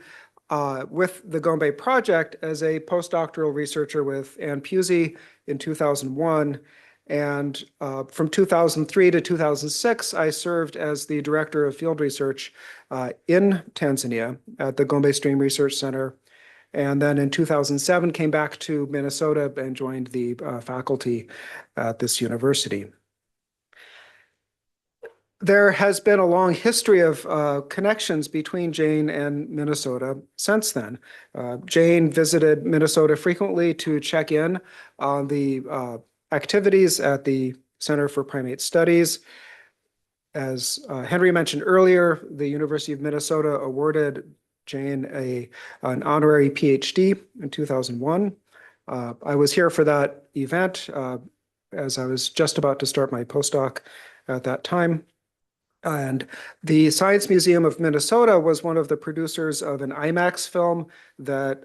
with the Gombe project as a postdoctoral researcher with Ann Pusey in 2001. And from 2003 to 2006, I served as the director of field research in Tanzania at the Gombe Stream Research Center. And then in 2007, came back to Minnesota and joined the faculty at this university. There has been a long history of connections between Jane and Minnesota since then. Jane visited Minnesota frequently to check in on the activities at the Center for Primate Studies. as Henry mentioned earlier, the University of Minnesota awarded Jane an honorary PhD in 2001. I was here for that event as I was just about to start my postdoc at that time. And the Science Museum of Minnesota was one of the producers of an IMAX film that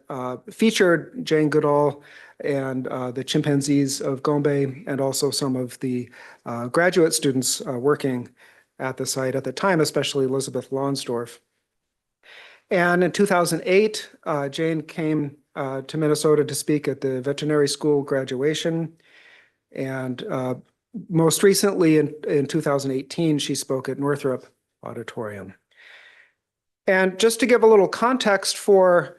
featured Jane Goodall and the chimpanzees of Gombe, and also some of the graduate students working at the site at the time, especially Elizabeth Lonsdorf. And in 2008, Jane came to Minnesota to speak at the veterinary school graduation. And most recently in 2018, she spoke at Northrop Auditorium. And just to give a little context for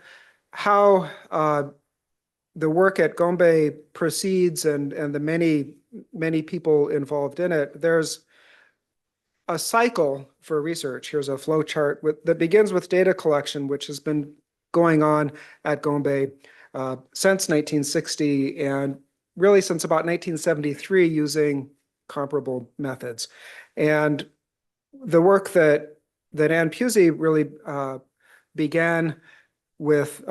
how the work at Gombe proceeds and the many people involved in it, there's a cycle for research. Here's a flow chart that begins with data collection, which has been going on at Gombe since 1960 and really since about 1973 using comparable methods. And the work that Ann Pusey really began with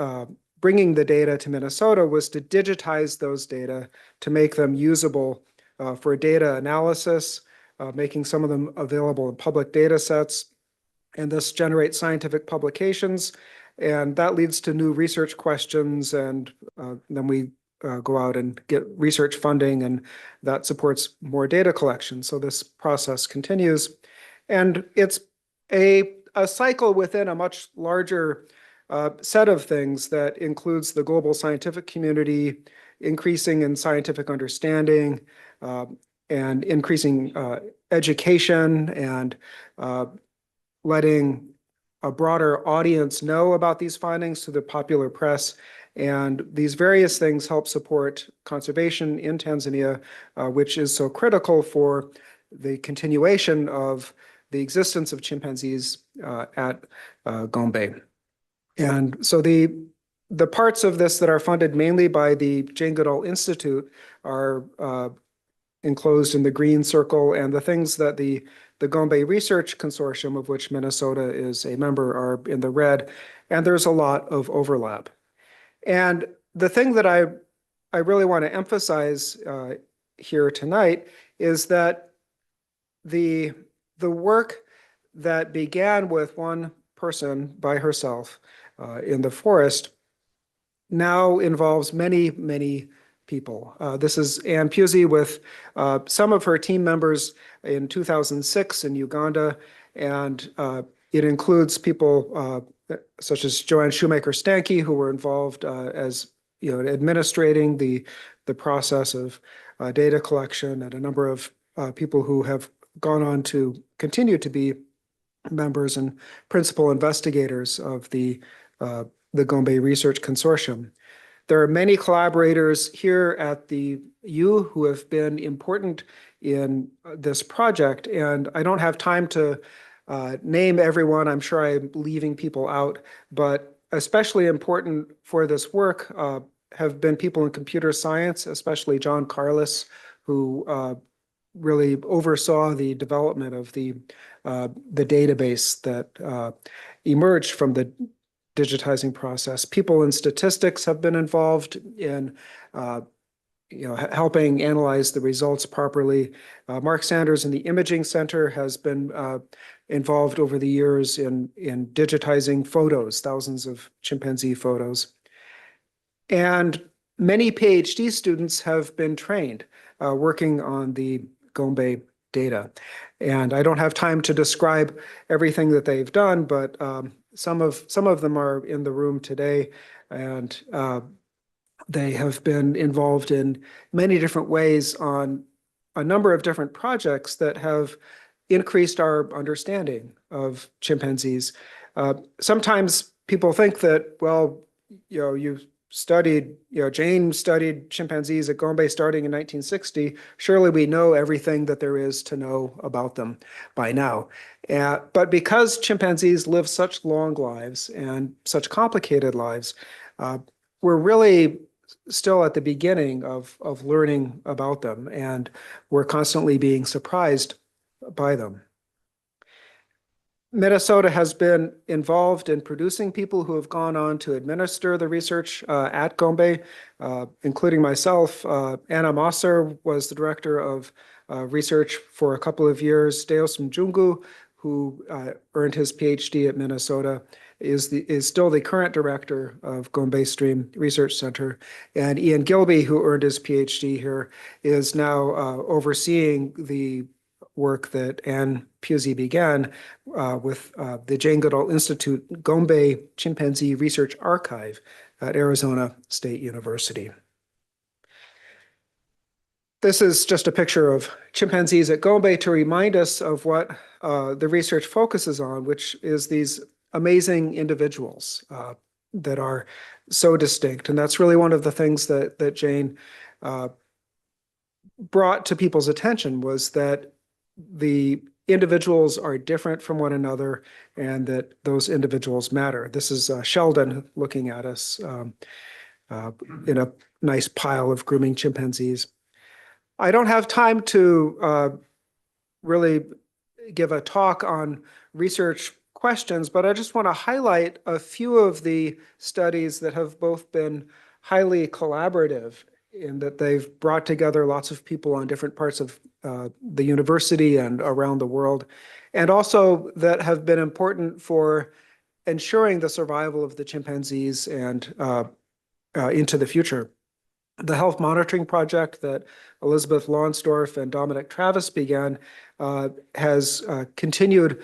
bringing the data to Minnesota was to digitize those data to make them usable for data analysis, making some of them available in public data sets, and this generates scientific publications. And that leads to new research questions, and then we go out and get research funding, and that supports more data collection. So this process continues. And it's a cycle within a much larger set of things that includes the global scientific community, increasing in scientific understanding, and increasing education, and letting a broader audience know about these findings to the popular press. And these various things help support conservation in Tanzania, which is so critical for the continuation of the existence of chimpanzees at Gombe. And so the parts of this that are funded mainly by the Jane Goodall Institute are enclosed in the green circle, and the things that the Gombe Research Consortium, of which Minnesota is a member, are in the red, and there's a lot of overlap. And the thing that I really want to emphasize here tonight is that the work that began with one person by herself in the forest now involves many people. This is Ann Pusey with some of her team members in 2006 in Uganda, and it includes people such as Joanne Shoemaker-Stanke, who were involved as administrating the process of data collection, and a number of people who have gone on to continue to be members and principal investigators of the Gombe Research Consortium. There are many collaborators here at the U who have been important in this project, and I don't have time to name everyone. I'm sure I'm leaving people out, but especially important for this work have been people in computer science, especially John Carless, who really oversaw the development of the database that emerged from the digitizing process. People in statistics have been involved in helping analyze the results properly. Mark Sanders in the Imaging Center has been involved over the years in digitizing photos, thousands of chimpanzee photos. And many PhD students have been trained working on the Gombe data. And I don't have time to describe everything that they've done, but some of them are in the room today, and they have been involved in many different ways on a number of different projects that have increased our understanding of chimpanzees. Sometimes people think that, well, you studied, Jane studied chimpanzees at Gombe starting in 1960. Surely we know everything that there is to know about them by now. But because chimpanzees live such long lives and such complicated lives, we're really still at the beginning of learning about them, and we're constantly being surprised by them. Minnesota has been involved in producing people who have gone on to administer the research at Gombe, including myself. Anna Mosser was the director of research for a couple of years. Deos Mjungu, who earned his PhD at Minnesota, is still the current director of Gombe Stream Research Center. And Ian Gilby, who earned his PhD here, is now overseeing the work that Ann Pusey began with the Jane Goodall Institute Gombe Chimpanzee Research Archive at Arizona State University. This is just a picture of chimpanzees at Gombe to remind us of what the research focuses on, which is these amazing individuals that are so distinct. And that's really one of the things that Jane brought to people's attention, was that the individuals are different from one another and that those individuals matter. This is Sheldon looking at us in a nice pile of grooming chimpanzees. I don't have time to really give a talk on research questions, but I just want to highlight a few of the studies that have both been highly collaborative in that they've brought together lots of people on different parts of the university and around the world, and also that have been important for ensuring the survival of the chimpanzees and into the future. The health monitoring project that Elizabeth Lonsdorf and Dominic Travis began has continued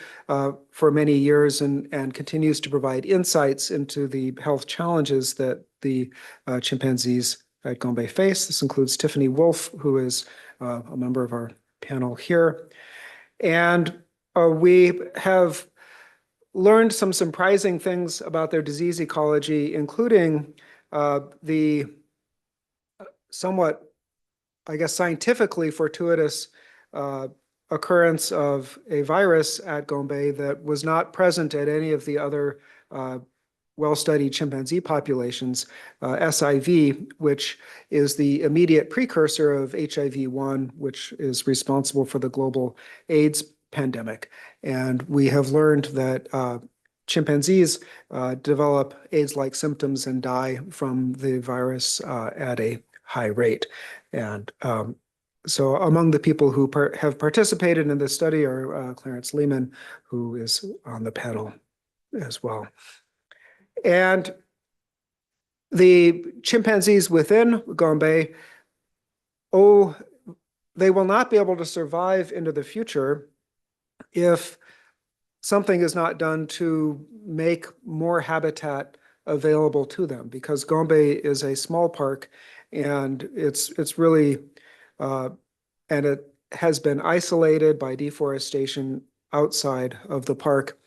for many years and continues to provide insights into the health challenges that the chimpanzees at Gombe face. This includes Tiffany Wolf, who is a member of our panel here. And we have learned some surprising things about their disease ecology, including the somewhat, I guess, scientifically fortuitous occurrence of a virus at Gombe that was not present at any of the other well-studied chimpanzee populations, SIV, which is the immediate precursor of HIV-1, which is responsible for the global AIDS pandemic. And we have learned that chimpanzees develop AIDS-like symptoms and die from the virus at a high rate. And so among the people who have participated in this study are Clarence Lehman, who is on the panel as well. And the chimpanzees within Gombe, they will not be able to survive into the future if something is not done to make more habitat available to them, because Gombe is a small park and it's really, and it has been isolated by deforestation outside of the park.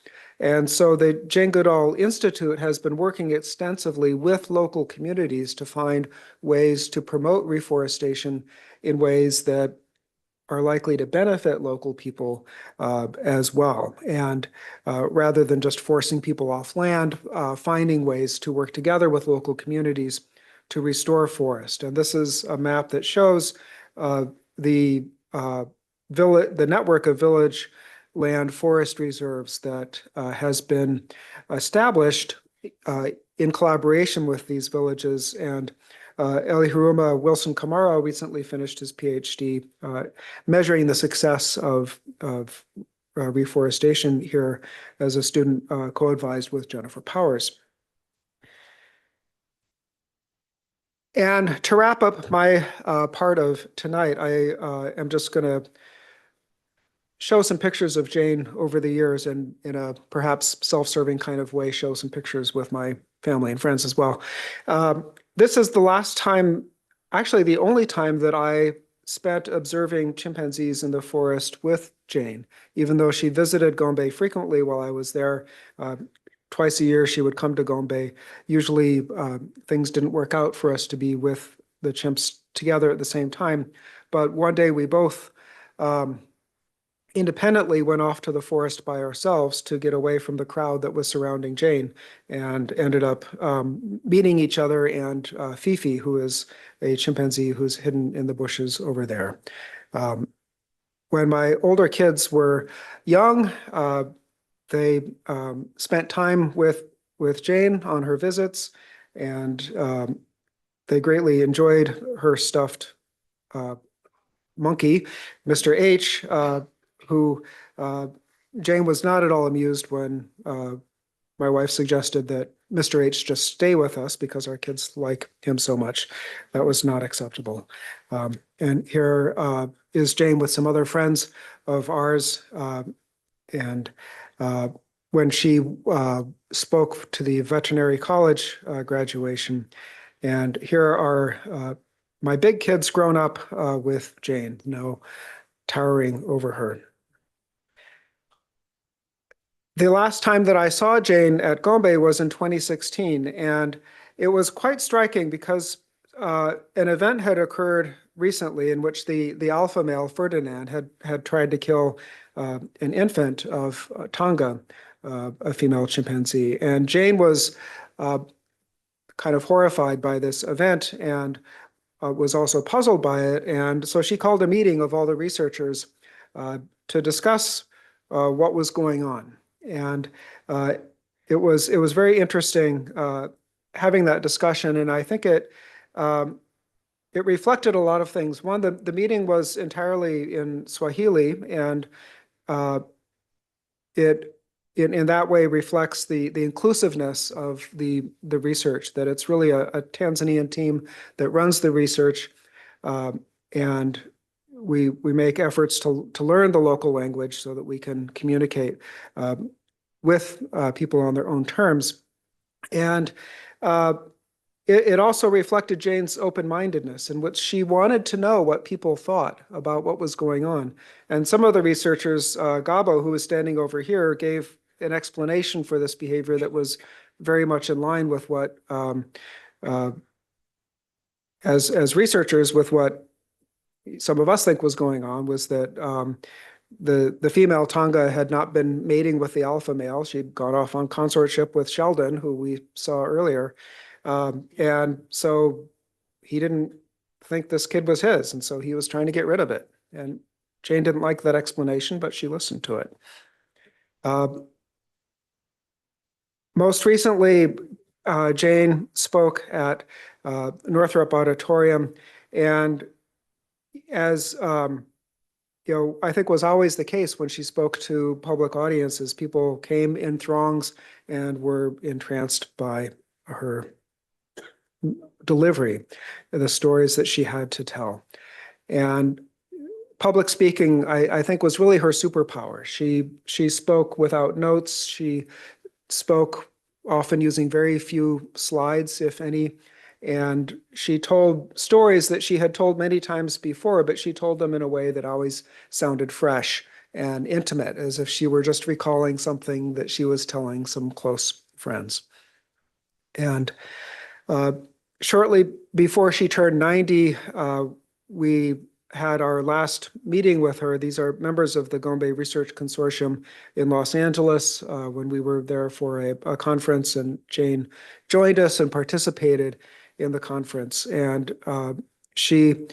And so the Jane Goodall Institute has been working extensively with local communities to find ways to promote reforestation in ways that are likely to benefit local people as well. And rather than just forcing people off land, finding ways to work together with local communities to restore forest. And this is a map that shows the network of village land forest reserves that has been established in collaboration with these villages. And Elihuruma Wilson Kamara recently finished his PhD measuring the success of reforestation here as a student co-advised with Jennifer Powers. And to wrap up my part of tonight, I am just going to show some pictures of Jane over the years, and in a perhaps self-serving kind of way, show some pictures with my family and friends as well. This is the last time, actually the only time, that I spent observing chimpanzees in the forest with Jane, even though she visited Gombe frequently while I was there. Twice a year, she would come to Gombe. Usually, things didn't work out for us to be with the chimps together at the same time. But one day, we both independently went off to the forest by ourselves to get away from the crowd that was surrounding Jane, and ended up meeting each other and Fifi, who is a chimpanzee who's hidden in the bushes over there. When my older kids were young, they spent time with Jane on her visits, and they greatly enjoyed her stuffed monkey, Mr. H, who Jane was not at all amused when my wife suggested that Mr. H just stay with us because our kids like him so much. That was not acceptable. And here is Jane with some other friends of ours. And when she spoke to the veterinary college graduation, and here are my big kids grown up with Jane, towering over her. The last time that I saw Jane at Gombe was in 2016, and it was quite striking because an event had occurred recently in which the alpha male Ferdinand had tried to kill an infant of Tonga, a female chimpanzee, and Jane was kind of horrified by this event and was also puzzled by it, and so she called a meeting of all the researchers to discuss what was going on. And it was very interesting having that discussion, and I think it reflected a lot of things. One, the meeting was entirely in Swahili, and it in that way reflects the inclusiveness of the research, that it's really a Tanzanian team that runs the research, and we make efforts to learn the local language so that we can communicate with people on their own terms. And it also reflected Jane's open-mindedness, in which she wanted to know what people thought about what was going on. And some of the researchers, Gabo, who was standing over here, gave an explanation for this behavior that was very much in line with what, as researchers, with what some of us think was going on, was that the female Tonga had not been mating with the alpha male. She'd gone off on consortship with Sheldon, who we saw earlier. And so he didn't think this kid was his, and so he was trying to get rid of it. And Jane didn't like that explanation, but she listened to it. Most recently, Jane spoke at Northrop Auditorium, and as I think was always the case when she spoke to public audiences, people came in throngs and were entranced by her delivery, the stories that she had to tell. And public speaking, I think, was really her superpower. She spoke without notes. She spoke often using very few slides, if any. And she told stories that she had told many times before, but she told them in a way that always sounded fresh and intimate, as if she were just recalling something that she was telling some close friends. And shortly before she turned 90, we had our last meeting with her. These are members of the Gombe Research Consortium in Los Angeles when we were there for a conference, and Jane joined us and participated in the conference. And she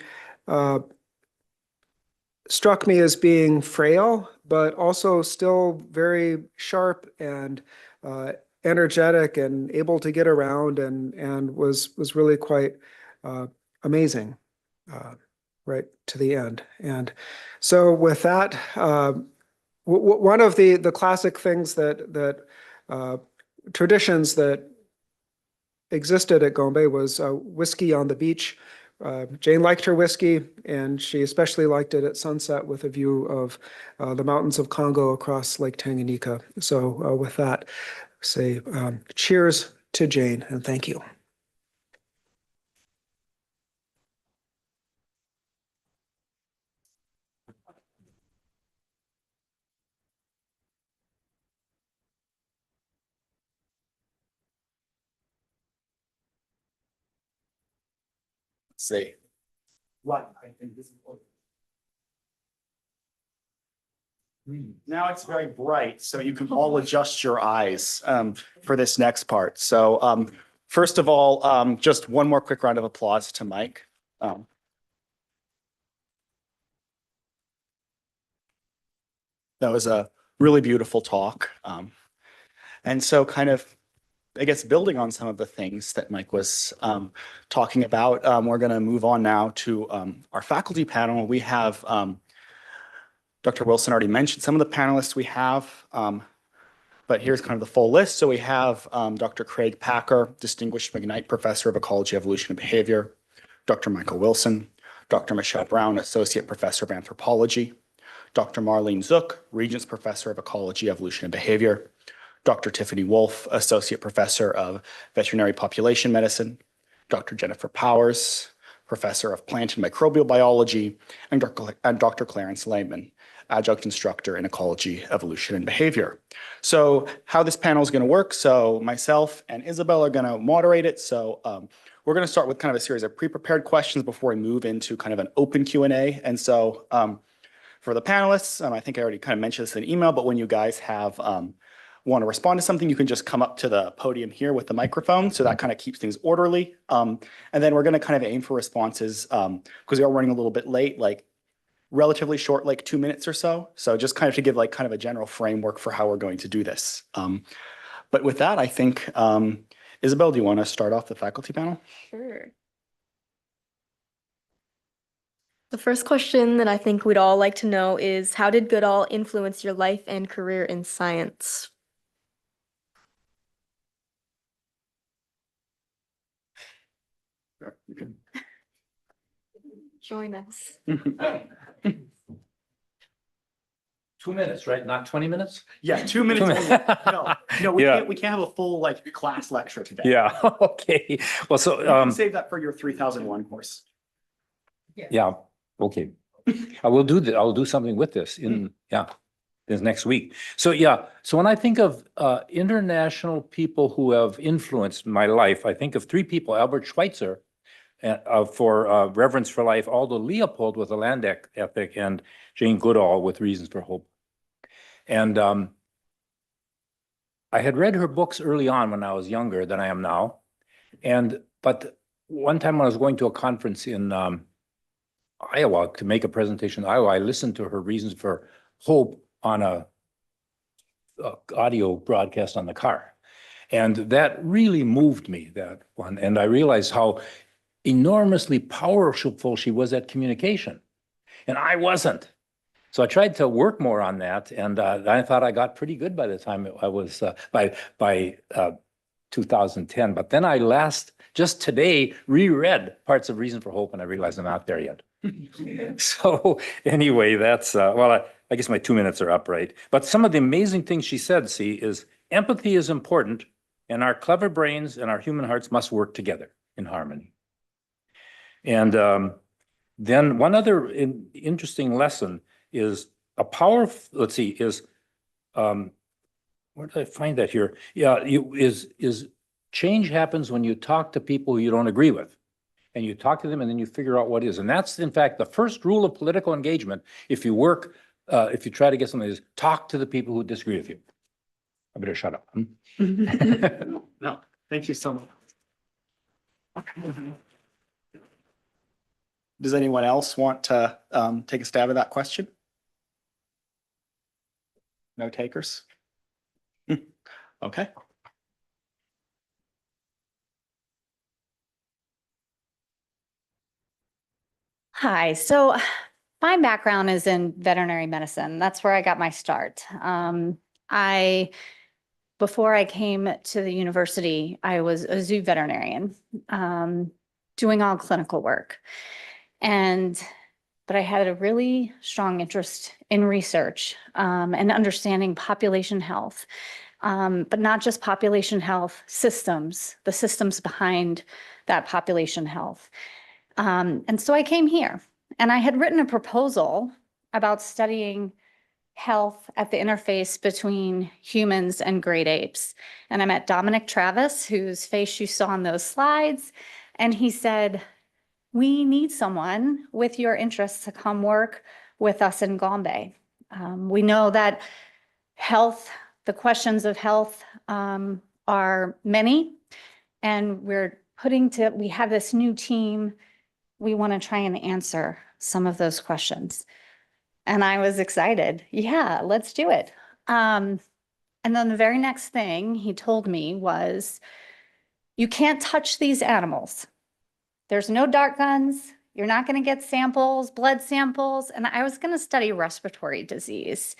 struck me as being frail, but also still very sharp and energetic and able to get around, and was really quite amazing right to the end. And so with that, one of the classic things that traditions that existed at Gombe was whiskey on the beach. Jane liked her whiskey, and she especially liked it at sunset with a view of the mountains of Congo across Lake Tanganyika. So with that, say cheers to Jane, and thank you. Let's see. What? I think this is. Now it's very bright, so you can all adjust your eyes for this next part. So first of all, just one more quick round of applause to Mike. That was a really beautiful talk. And so kind of, I guess, building on some of the things that Mike was talking about, we're going to move on now to our faculty panel. We have Dr. Wilson already mentioned some of the panelists we have, but here's kind of the full list. So we have Dr. Craig Packer, Distinguished McKnight Professor of Ecology, Evolution, and Behavior, Dr. Michael Wilson, Dr. Michelle Brown, Associate Professor of Anthropology, Dr. Marlene Zook, Regents Professor of Ecology, Evolution, and Behavior, Dr. Tiffany Wolf, Associate Professor of Veterinary Population Medicine, Dr. Jennifer Powers, Professor of Plant and Microbial Biology, and Dr. Clarence Lehman, Adjunct Instructor in Ecology, Evolution, and Behavior. So how this panel is going to work, so myself and Isabel are going to moderate it. So we're going to start with kind of a series of pre-prepared questions before we move into kind of an open Q&A. And so for the panelists, I think I already kind of mentioned this in email, but when you guys have want to respond to something, you can just come up to the podium here with the microphone. So that kind of keeps things orderly. And then we're going to kind of aim for responses because we are running a little bit late, like relatively short, like 2 minutes or so. So just kind of to give like kind of a general framework for how we're going to do this. But with that, I think, Isabel, do you want to start off the faculty panel? Sure. The first question that I think we'd all like to know is, how did Goodall influence your life and career in science? Sure, you can. Join us. 2 minutes, right? Not 20 minutes? Yeah, 2 minutes. 2 minutes. No, we Yeah. can't have a full like class lecture today. Yeah, okay. Well, so, You can save that for your 3001 course. yeah, okay. I will do that. I'll do something with this in, this next week. So, so when I think of international people who have influenced my life, I think of three people: Albert Schweitzer for Reverence for Life, Aldo Leopold with the land ethic, and Jane Goodall with Reasons for Hope. And I had read her books early on when I was younger than I am now. But one time when I was going to a conference in Iowa to make a presentation in Iowa, I listened to her Reasons for Hope on a audio broadcast on the car. And that really moved me, that one. And I realized how enormously powerful she was at communication. And I wasn't. So I tried to work more on that, and I thought I got pretty good by the time I was by 2010. But then I just today reread parts of Reason for Hope, and I realized I'm not there yet. So anyway, that's well, I guess my 2 minutes are up, right? But some of the amazing things she said, see, is empathy is important, and our clever brains and our human hearts must work together in harmony. And then one other interesting lesson is a powerful, let's see, is, where did I find that here? Yeah, is change happens when you talk to people who you don't agree with. And you talk to them and then you figure out what is. And that's, in fact, the first rule of political engagement. If you work, if you try to get something, is talk to the people who disagree with you. I better shut up. No, thank you so much. Does anyone else want to take a stab at that question? No takers? Okay. Hi, so my background is in veterinary medicine. That's where I got my start. Before I came to the university, I was a zoo veterinarian, doing all clinical work. But I had a really strong interest in research and understanding population health, but not just population health systems, the systems behind that population health. And so I came here, and I had written a proposal about studying health at the interface between humans and great apes. And I met Dominic Travis, whose face you saw on those slides, and he said, "We need someone with your interests to come work with us in Gombe. We know that health, the questions of health are many, and we have this new team. We want to try and answer some of those questions." And I was excited. Yeah, let's do it. And then the very next thing he told me was, you can't touch these animals. There's no dart guns. You're not going to get samples, blood samples. And I was going to study respiratory disease.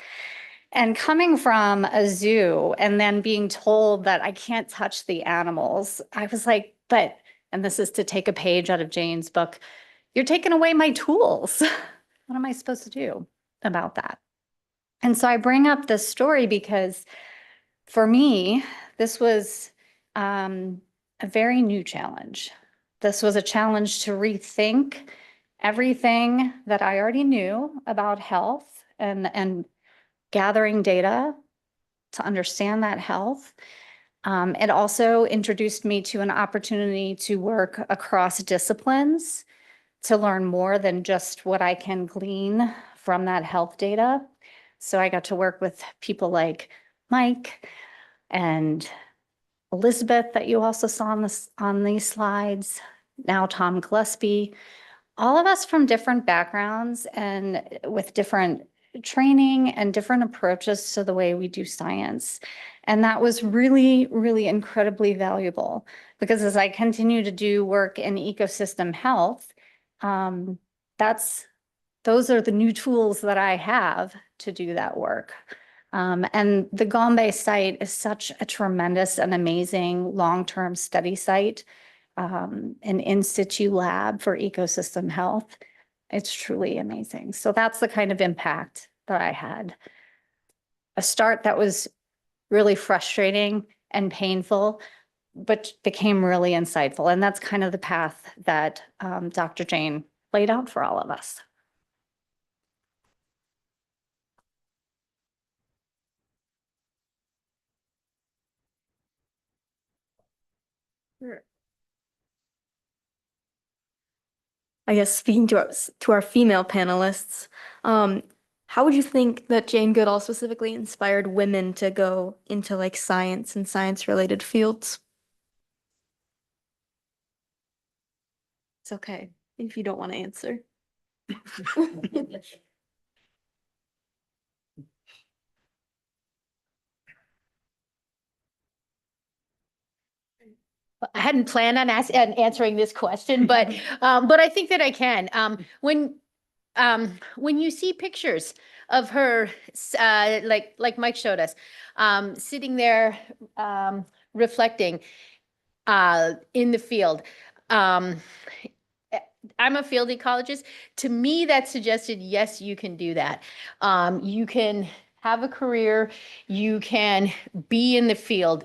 And coming from a zoo and then being told that I can't touch the animals, I was like, but, and this is to take a page out of Jane's book, you're taking away my tools. What am I supposed to do about that? And so I bring up this story because for me, this was a very new challenge. This was a challenge to rethink everything that I already knew about health and gathering data to understand that health. It also introduced me to an opportunity to work across disciplines to learn more than just what I can glean from that health data. So I got to work with people like Mike and Elizabeth that you also saw on these slides, now Tom Gillespie, all of us from different backgrounds and with different training and different approaches to the way we do science. And that was really, really incredibly valuable because as I continue to do work in ecosystem health, those are the new tools that I have to do that work. And the Gombe site is such a tremendous and amazing long-term study site, an in situ lab for ecosystem health. It's truly amazing. So that's the kind of impact that I had. A start that was really frustrating and painful, but became really insightful. And that's kind of the path that Dr. Jane laid out for all of us. I guess speaking to our female panelists, how would you think that Jane Goodall specifically inspired women to go into like science and science-related fields? It's okay if you don't want to answer. I hadn't planned on answering this question, but I think that I can. When you see pictures of her, like Mike showed us, sitting there reflecting in the field. I'm a field ecologist. To me, that suggested, yes, you can do that. You can have a career, you can be in the field.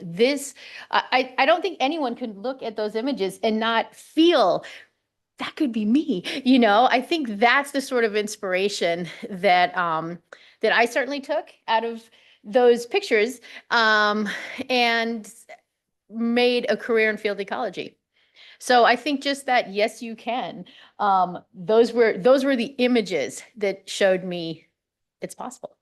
I don't think anyone could look at those images and not feel that could be me. I think that's the sort of inspiration that that I certainly took out of those pictures and made a career in field ecology. So I think just that, yes, you can. Those were the images that showed me it's possible.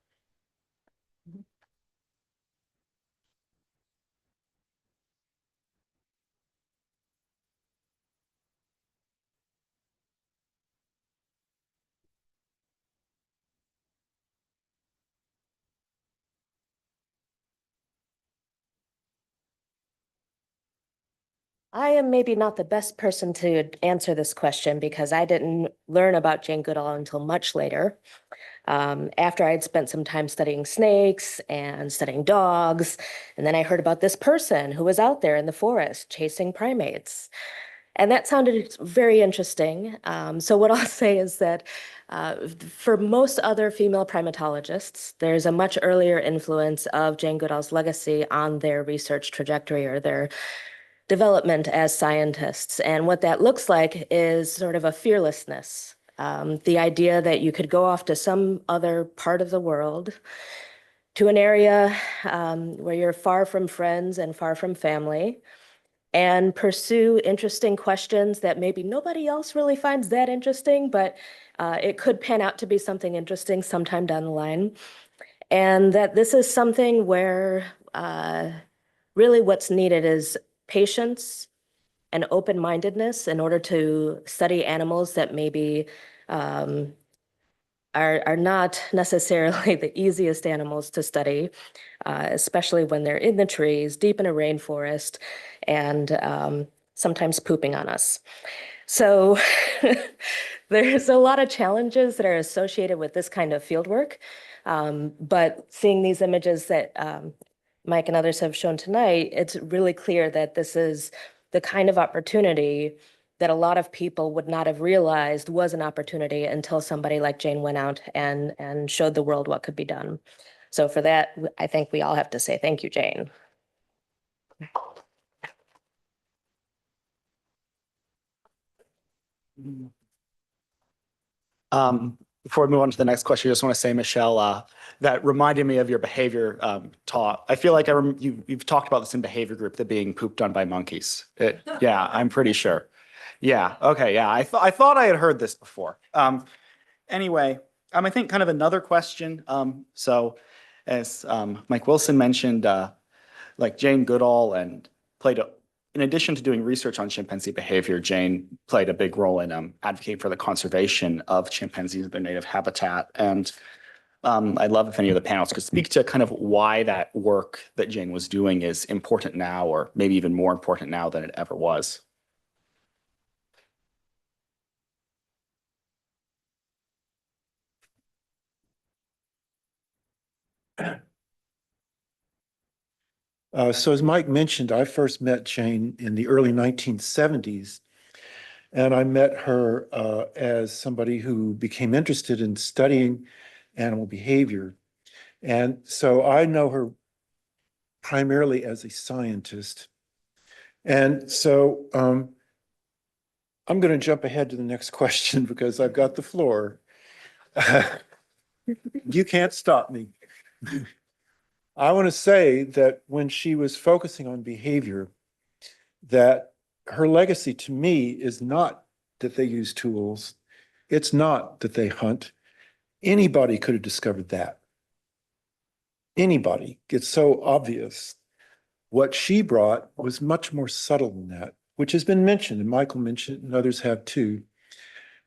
I am maybe not the best person to answer this question because I didn't learn about Jane Goodall until much later. After I'd spent some time studying snakes and studying dogs, and then I heard about this person who was out there in the forest chasing primates. And that sounded very interesting. So what I'll say is that for most other female primatologists, there's a much earlier influence of Jane Goodall's legacy on their research trajectory or their development as scientists. And what that looks like is sort of a fearlessness. The idea that you could go off to some other part of the world, to an area where you're far from friends and far from family, and pursue interesting questions that maybe nobody else really finds that interesting, but it could pan out to be something interesting sometime down the line. And that this is something where really what's needed is patience and open-mindedness in order to study animals that maybe are not necessarily the easiest animals to study, especially when they're in the trees, deep in a rainforest, and sometimes pooping on us. So there's a lot of challenges that are associated with this kind of field work. But seeing these images that Mike and others have shown tonight, it's really clear that this is the kind of opportunity that a lot of people would not have realized was an opportunity until somebody like Jane went out and showed the world what could be done. So for that, I think we all have to say thank you, Jane. Before we move on to the next question, I just want to say, Michelle, that reminded me of your behavior talk. I feel like you've talked about this in behavior group, the being pooped on by monkeys. Yeah, I'm pretty sure. Yeah. Okay. Yeah. I thought I had heard this before. Anyway, I think kind of another question. So as Mike Wilson mentioned, like Jane Goodall and in addition to doing research on chimpanzee behavior, Jane played a big role in advocating for the conservation of chimpanzees in their native habitat. And I'd love if any of the panelists could speak to kind of why that work that Jane was doing is important now, or maybe even more important now than it ever was. So as Mike mentioned, I first met Jane in the early 1970s, and I met her as somebody who became interested in studying animal behavior. And so I know her primarily as a scientist. And so I'm going to jump ahead to the next question because I've got the floor. You can't stop me. I want to say that when she was focusing on behavior, that her legacy to me is not that they use tools. It's not that they hunt. Anybody could have discovered that. Anybody. It's so obvious. What she brought was much more subtle than that, which has been mentioned, and Michael mentioned, and others have too.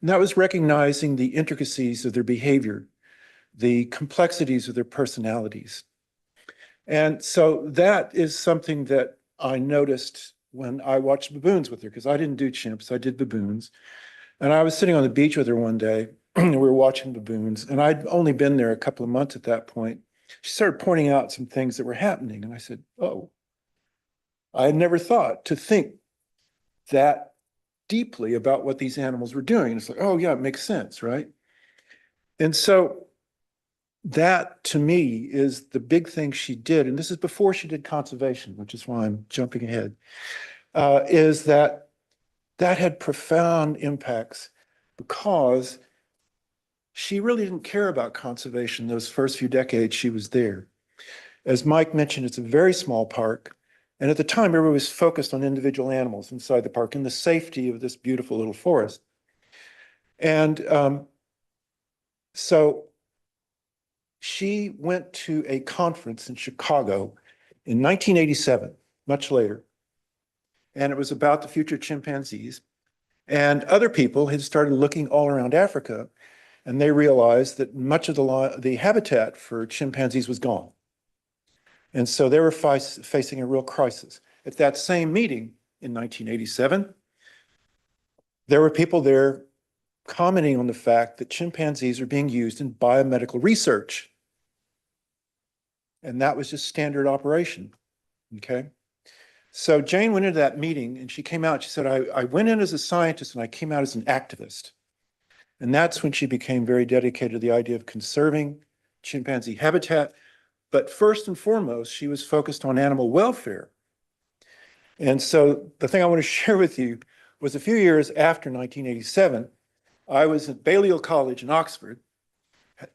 And that was recognizing the intricacies of their behavior, the complexities of their personalities. And so that is something that I noticed when I watched baboons with her, because I didn't do chimps, I did baboons. And I was sitting on the beach with her one day, and we were watching baboons, and I'd only been there a couple of months at that point. She started pointing out some things that were happening, and I said, oh, I had never thought to think that deeply about what these animals were doing. And it's like, oh yeah, it makes sense, right? And so that to me is the big thing she did, and this is before she did conservation, which is why I'm jumping ahead, is that had profound impacts because she really didn't care about conservation those first few decades she was there. As Mike mentioned, it's a very small park. And at the time, everybody was focused on individual animals inside the park and the safety of this beautiful little forest. And so she went to a conference in Chicago in 1987, much later. And it was about the future of chimpanzees. And other people had started looking all around Africa, and they realized that much of the habitat for chimpanzees was gone. And so they were facing a real crisis. At that same meeting in 1987, there were people there commenting on the fact that chimpanzees are being used in biomedical research. And that was just standard operation, okay? So Jane went into that meeting and she came out, she said, I went in as a scientist and I came out as an activist. And that's when she became very dedicated to the idea of conserving chimpanzee habitat. But first and foremost, she was focused on animal welfare. And so the thing I want to share with you was a few years after 1987, I was at Balliol College in Oxford,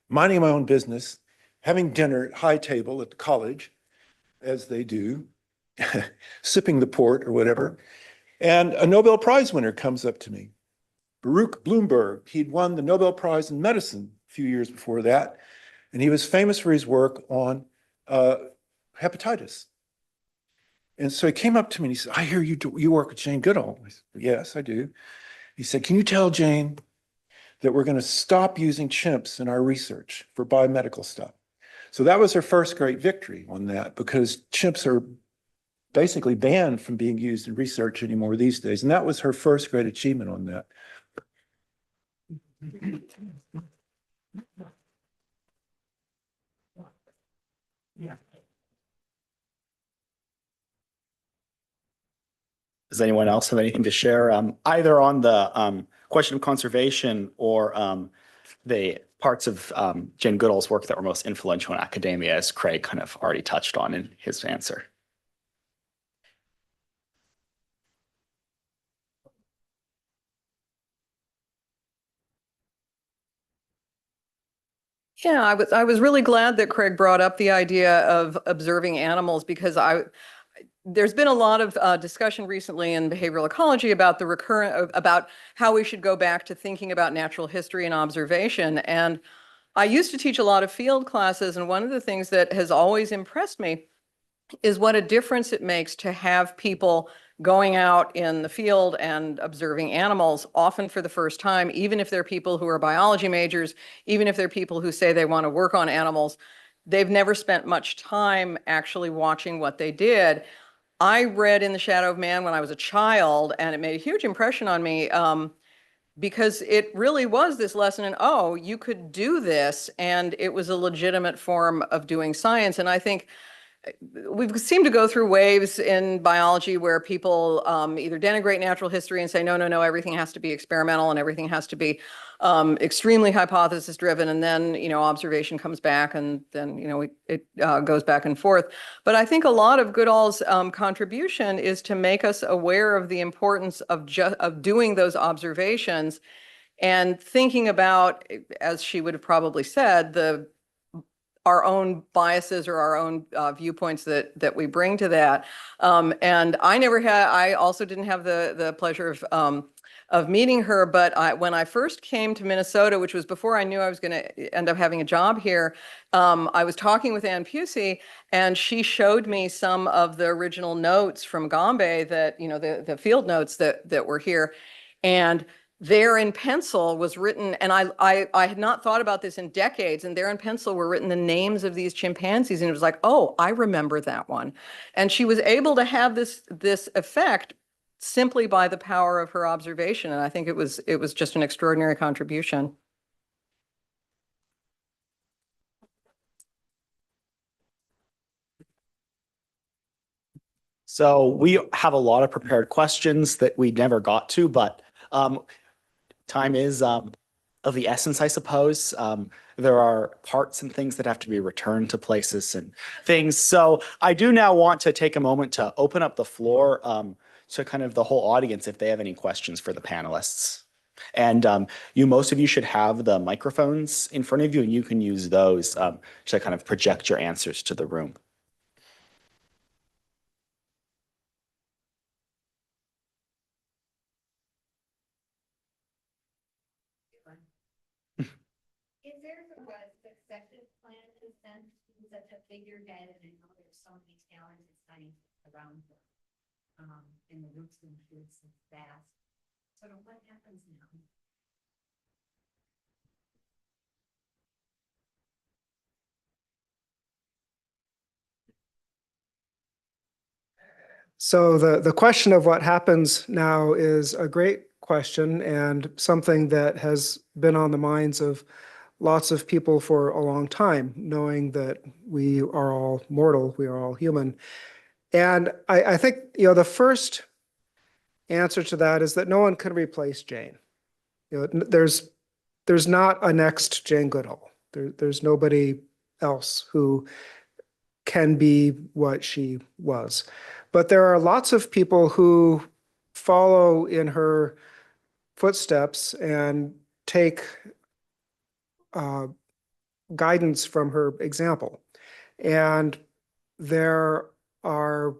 minding my own business, having dinner at high table at the college, as they do, sipping the port or whatever. And a Nobel Prize winner comes up to me, Baruch Blumberg. He'd won the Nobel Prize in medicine a few years before that. And he was famous for his work on hepatitis. And so he came up to me and he said, I hear you work with Jane Goodall. I said, yes, I do. He said, can you tell Jane that we're going to stop using chimps in our research for biomedical stuff. So that was her first great victory on that, because chimps are basically banned from being used in research anymore these days. And that was her first great achievement on that. Does anyone else have anything to share, either on the question of conservation or the parts of Jane Goodall's work that were most influential in academia, as Craig kind of already touched on in his answer? Yeah, I was really glad that Craig brought up the idea of observing animals, because there's been a lot of discussion recently in behavioral ecology about about how we should go back to thinking about natural history and observation. And I used to teach a lot of field classes, and one of the things that has always impressed me is what a difference it makes to have people going out in the field and observing animals, often for the first time, even if they're people who are biology majors, even if they're people who say they want to work on animals. They've never spent much time actually watching what they did. I read In the Shadow of Man when I was a child, and it made a huge impression on me, because it really was this lesson in, oh, you could do this, and it was a legitimate form of doing science. And I think we seem to go through waves in biology where people either denigrate natural history and say, no, no, no, everything has to be experimental and everything has to be extremely hypothesis driven. And then, observation comes back, and then, it goes back and forth. But I think a lot of Goodall's contribution is to make us aware of the importance of doing those observations and thinking about, as she would have probably said, our own biases or our own viewpoints that we bring to that. And I also didn't have the pleasure of meeting her, but when I first came to Minnesota, which was before I knew I was going to end up having a job here, I was talking with Ann Pusey, and she showed me some of the original notes from Gombe that, the field notes that were here. And there in pencil was written, and I had not thought about this in decades, and there in pencil were written the names of these chimpanzees, and it was like, oh, I remember that one. And she was able to have this effect simply by the power of her observation, and I think it was just an extraordinary contribution. So we have a lot of prepared questions that we never got to, but time is of the essence, I suppose. There are parts and things that have to be returned to places and things. So I do now want to take a moment to open up the floor to kind of the whole audience if they have any questions for the panelists. And most of you should have the microphones in front of you, and you can use those to kind of project your answers to the room. Is there a succession plan in a sense, such a figurehead, and I know there's so many talented scientists around her, in the roots and shoots and vast. Sort of what happens now? So the question of what happens now is a great question, and something that has been on the minds of lots of people for a long time, knowing that we are all mortal, we are all human. And I think, the first answer to that is that no one can replace Jane. There's not a next Jane Goodall. There's nobody else who can be what she was. But there are lots of people who follow in her footsteps and take guidance from her example. And there are,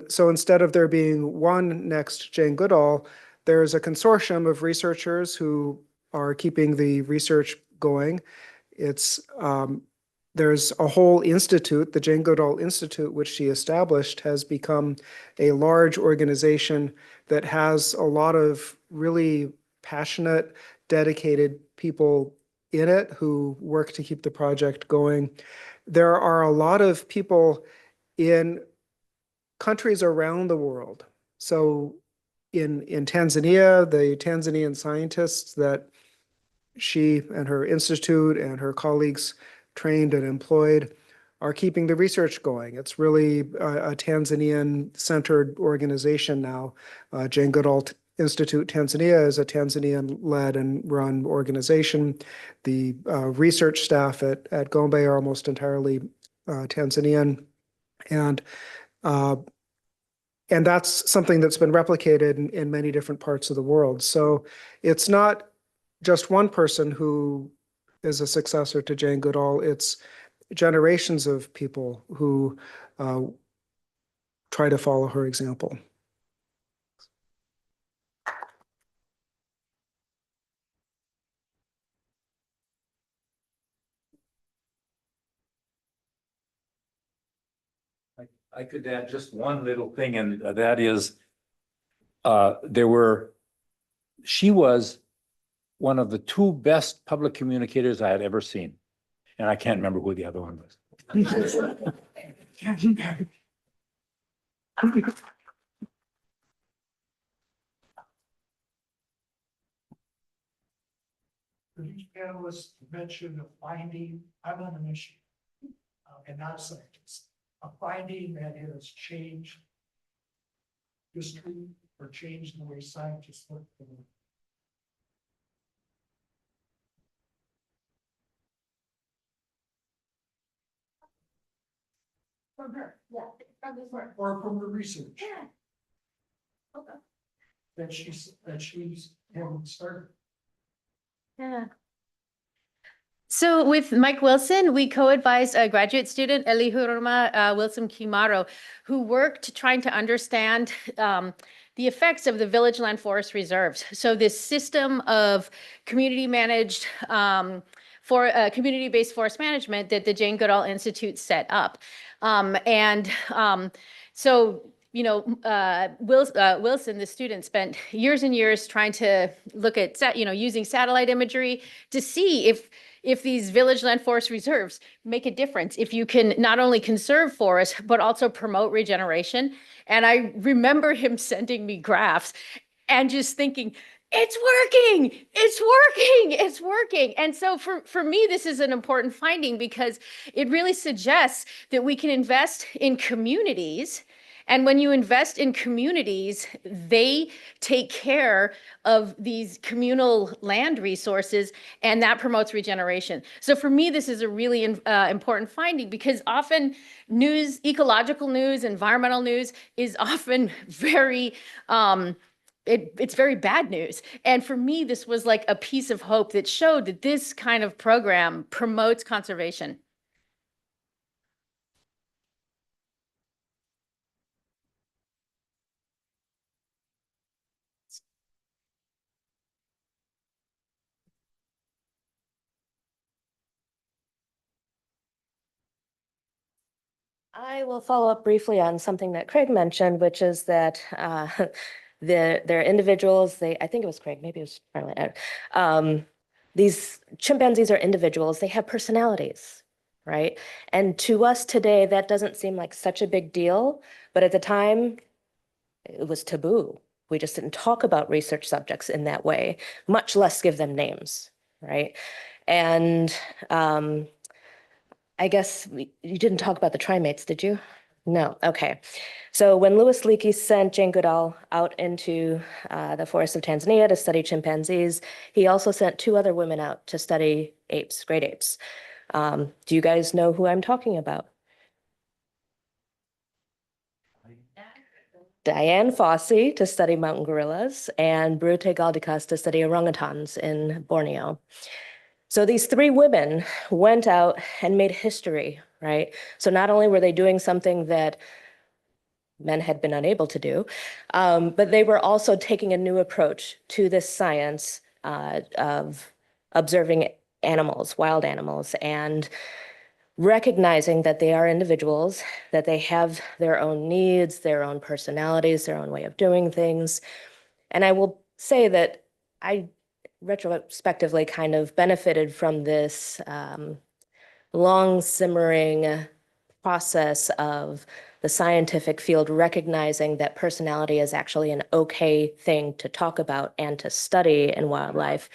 so instead of there being one next Jane Goodall, there's a consortium of researchers who are keeping the research going. There's a whole institute, the Jane Goodall Institute, which she established, has become a large organization that has a lot of really passionate, dedicated people in it who work to keep the project going. There are a lot of people in countries around the world. So in Tanzania, the Tanzanian scientists that she and her institute and her colleagues trained and employed are keeping the research going. It's really a Tanzanian-centered organization now. Jane Goodall Institute Tanzania is a Tanzanian-led and run organization. The research staff at Gombe are almost entirely Tanzanian. And that's something that's been replicated in many different parts of the world. So it's not just one person who is a successor to Jane Goodall. It's generations of people who try to follow her example. I could add just one little thing, and that is, she was one of the two best public communicators I had ever seen. And I can't remember who the other one was. These panelists mentioned a finding, I'm on a mission, and not a scientist, a finding that has changed history or changed the way scientists look at the world. From her, yeah, from this work. Or from the research. Yeah. Okay. That she's having started. Yeah. So with Mike Wilson, we co-advised a graduate student, Elihuruma Wilson Kimaro, who worked trying to understand the effects of the village land forest reserves. So this system of community managed for community-based forest management that the Jane Goodall Institute set up. So you know, Wilson, the student, spent years and years trying to look at, using satellite imagery to see if these village land forest reserves make a difference, if you can not only conserve forests, but also promote regeneration. And I remember him sending me graphs and just thinking, it's working, it's working, it's working. And so for me, this is an important finding because it really suggests that we can invest in communities. And when you invest in communities, they take care of these communal land resources, and that promotes regeneration. So for me, this is a really important finding because often news, ecological news, environmental news is often very, it's very bad news. And for me, this was like a piece of hope that showed that this kind of program promotes conservation. I will follow up briefly on something that Craig mentioned, which is that they're individuals. I think it was Craig, maybe it was Carly. These chimpanzees are individuals. They have personalities, right? And to us today, that doesn't seem like such a big deal, but at the time, it was taboo. We just didn't talk about research subjects in that way, much less give them names, right? And I guess you didn't talk about the primates, did you? No, okay. So when Louis Leakey sent Jane Goodall out into the forests of Tanzania to study chimpanzees, he also sent two other women out to study apes, great apes. Do you guys know who I'm talking about? Diane Fossey to study mountain gorillas and Brute Galdikas to study orangutans in Borneo. So these three women went out and made history, right? So not only were they doing something that men had been unable to do, but they were also taking a new approach to this science of observing animals, wild animals, and recognizing that they are individuals, that they have their own needs, their own personalities, their own way of doing things. And I will say that I retrospectively kind of benefited from this long simmering process of the scientific field recognizing that personality is actually an okay thing to talk about and to study in wildlife.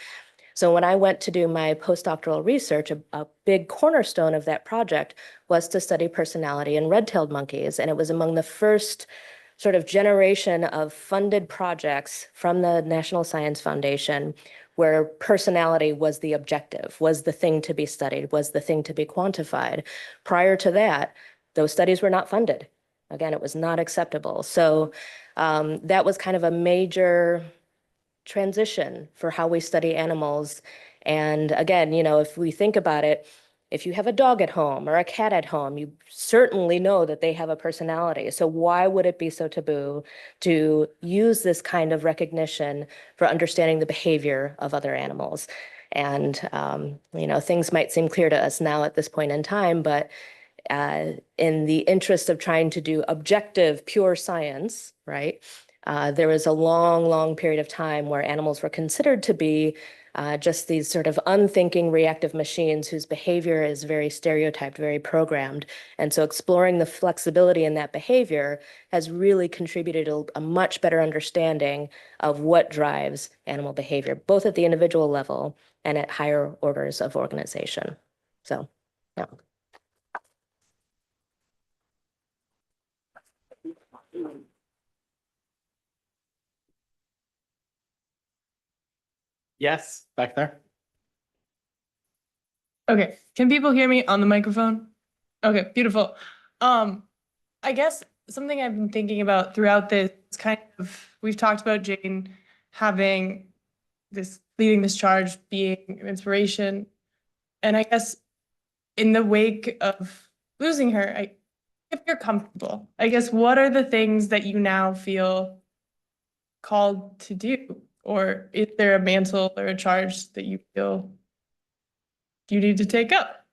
So when I went to do my postdoctoral research, a big cornerstone of that project was to study personality in red-tailed monkeys. And it was among the first sort of generation of funded projects from the National Science Foundation where personality was the objective, was the thing to be studied, was the thing to be quantified. Prior to that, those studies were not funded. Again, it was not acceptable. So that was kind of a major transition for how we study animals. And again, you know, if we think about it, if you have a dog at home or a cat at home, you certainly know that they have a personality. So why would it be so taboo to use this kind of recognition for understanding the behavior of other animals? And, you know, things might seem clear to us now at this point in time, but in the interest of trying to do objective, pure science, right? There was a long, long period of time where animals were considered to be just these sort of unthinking reactive machines whose behavior is very stereotyped, very programmed. And so exploring the flexibility in that behavior has really contributed to a much better understanding of what drives animal behavior, both at the individual level and at higher orders of organization. So, yeah. Yes, back there. Okay, can people hear me on the microphone? Okay, beautiful. I guess something I've been thinking about throughout this kind of, we've talked about Jane having this, leading this charge, being an inspiration. And I guess in the wake of losing her, if you're comfortable, I guess, what are the things that you now feel called to do? Or is there a mantle or a charge that you feel you need to take up?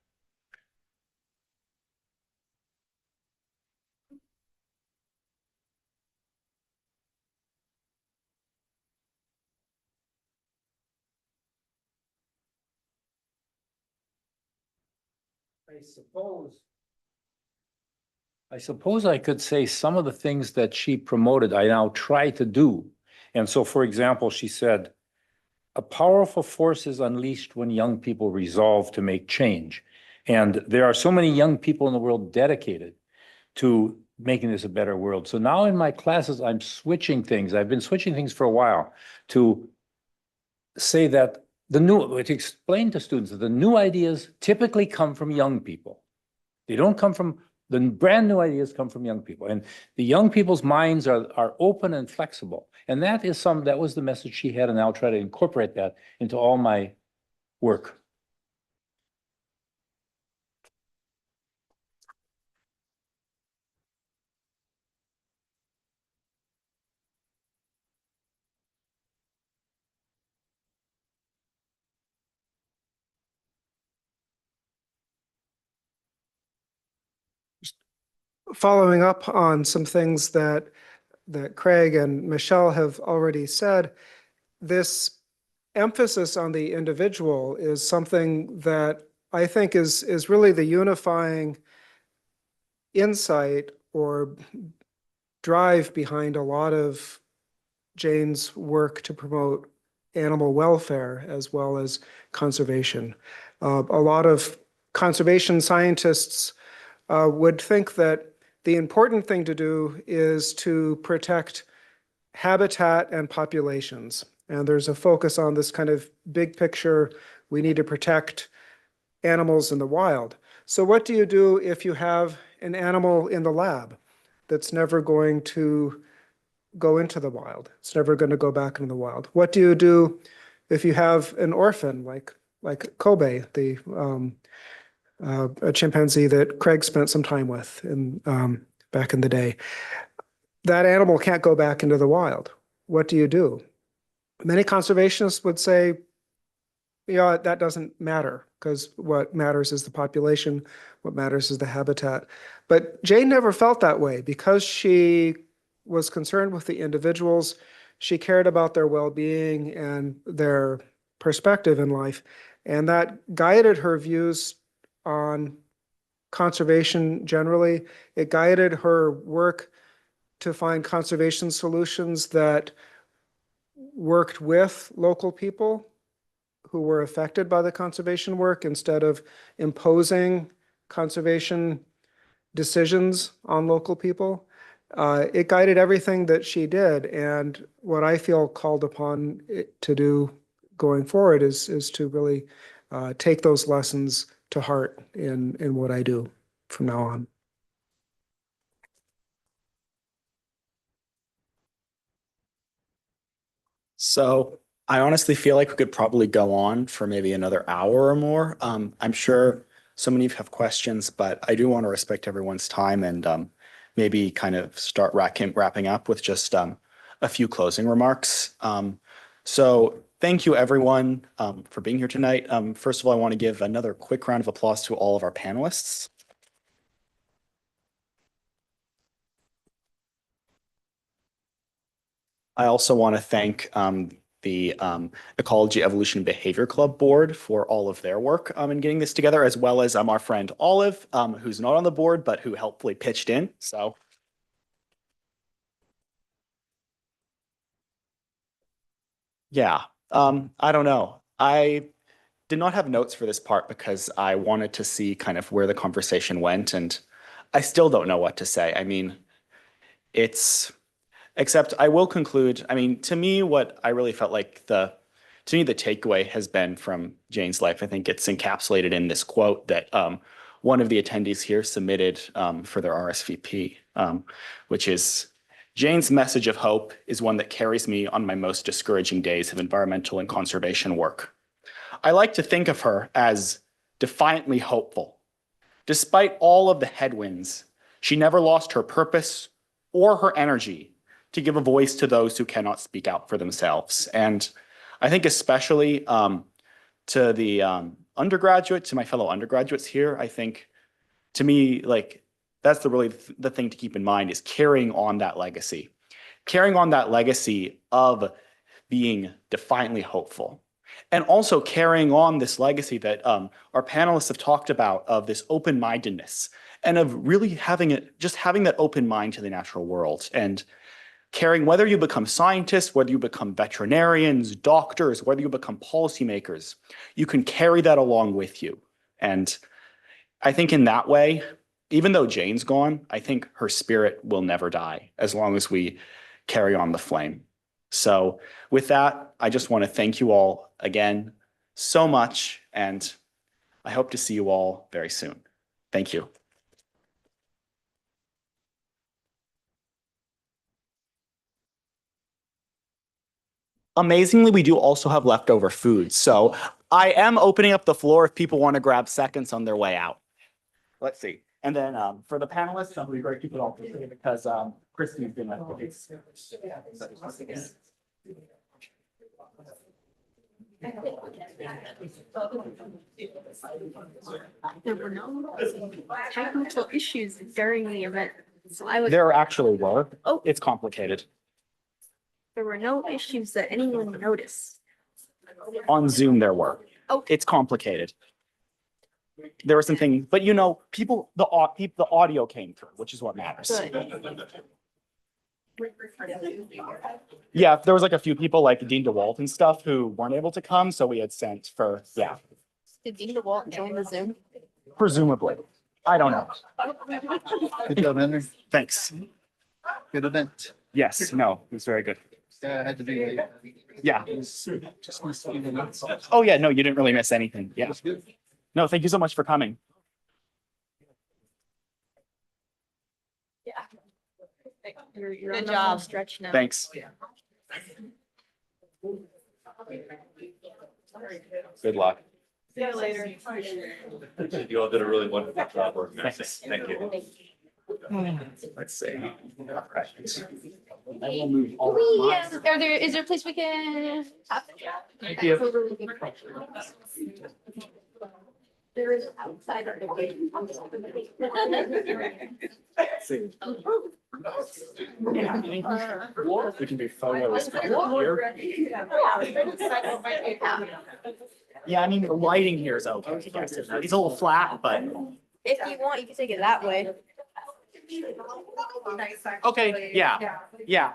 I suppose I could say some of the things that she promoted, I now try to do. And so, for example, she said, a powerful force is unleashed when young people resolve to make change. And there are so many young people in the world dedicated to making this a better world. So now in my classes, I'm switching things. I've been switching things for a while to say that to explain to students that the new ideas typically come from young people. They don't come from, the brand new ideas come from young people. And the young people's minds are open and flexible. And that was the message she had, and I'll try to incorporate that into all my work. Following up on some things that Craig and Michelle have already said, this emphasis on the individual is something that I think is really the unifying insight or drive behind a lot of Jane's work to promote animal welfare as well as conservation. A lot of conservation scientists would think that the important thing to do is to protect habitat and populations. And there's a focus on this kind of big picture, we need to protect animals in the wild. So what do you do if you have an animal in the lab that's never going to go into the wild? It's never going to go back into the wild. What do you do if you have an orphan like Kobe, a chimpanzee that Craig spent some time with back in the day? That animal can't go back into the wild. What do you do? Many conservationists would say, yeah, that doesn't matter because what matters is the population, what matters is the habitat. But Jane never felt that way because she was concerned with the individuals. she cared about their well-being and their perspective in life. And that guided her views on conservation generally. It guided her work to find conservation solutions that worked with local people who were affected by the conservation work instead of imposing conservation decisions on local people. It guided everything that she did, and what I feel called upon it to do going forward is to really take those lessons to heart in what I do from now on. So I honestly feel like we could probably go on for maybe another hour or more. I'm sure so many of you have questions, but I do want to respect everyone's time and maybe kind of start wrapping up with just a few closing remarks. So thank you everyone for being here tonight. First of all, I want to give another quick round of applause to all of our panelists. I also want to thank the Ecology, Evolution, and Behavior Club board for all of their work in getting this together, as well as our friend Olive, who's not on the board, but who helpfully pitched in. So yeah, I don't know. I did not have notes for this part because I wanted to see kind of where the conversation went, and I still don't know what to say. I mean, except I will conclude, I mean, to me, what I really felt like the takeaway has been from Jane's life, I think it's encapsulated in this quote that one of the attendees here submitted for their RSVP, which is, Jane's message of hope is one that carries me on my most discouraging days of environmental and conservation work. I like to think of her as defiantly hopeful. Despite all of the headwinds, she never lost her purpose or her energy to give a voice to those who cannot speak out for themselves. And I think especially to the undergraduate, to my fellow undergraduates here, I think to me, like, that's the thing to keep in mind is carrying on that legacy of being defiantly hopeful. And also carrying on this legacy that our panelists have talked about of this open-mindedness and of really having that open mind to the natural world and caring whether you become scientists, whether you become veterinarians, doctors, whether you become policymakers, you can carry that along with you. And I think in that way, even though Jane's gone, I think her spirit will never die as long as we carry on the flame. So with that, I just want to thank you all again so much, and I hope to see you all very soon. Thank you. Amazingly, we do also have leftover food. So I am opening up the floor if people want to grab seconds on their way out. Let's see. And then for the panelists, I'm going to be very keep it all quickly because Christy's been like, okay. There were no technical issues during the event. So There actually were. Oh. It's complicated. There were no issues that anyone noticed. On Zoom, there were. Okay. It's complicated. There were some things, but you know, the audio came through, which is what matters. Good. Yeah, there was like a few people like Dean DeWalt and stuff who weren't able to come, so we had sent for, yeah. Did Dean DeWalt join the Zoom? Presumably. I don't know. Good job, Henry. Thanks. Good event. Yes, no, it was very good. Yeah, I had to be late. Yeah. Just missed a few minutes. Oh yeah, no, you didn't really miss anything. Yeah. That's good. No, thank you so much for coming. Yeah. You're Good on the job. home stretch now. Thanks. Good luck. See you later. You all did a really wonderful job working. Thanks. Thank you. Let's see. All right. I will move all Is there a place we can? Thank you. There is outside. Yeah. We can do photos from here. Yeah, I mean, the lighting here is okay, I guess. It's a little flat, but If you want, you can take it that way. okay, yeah, yeah.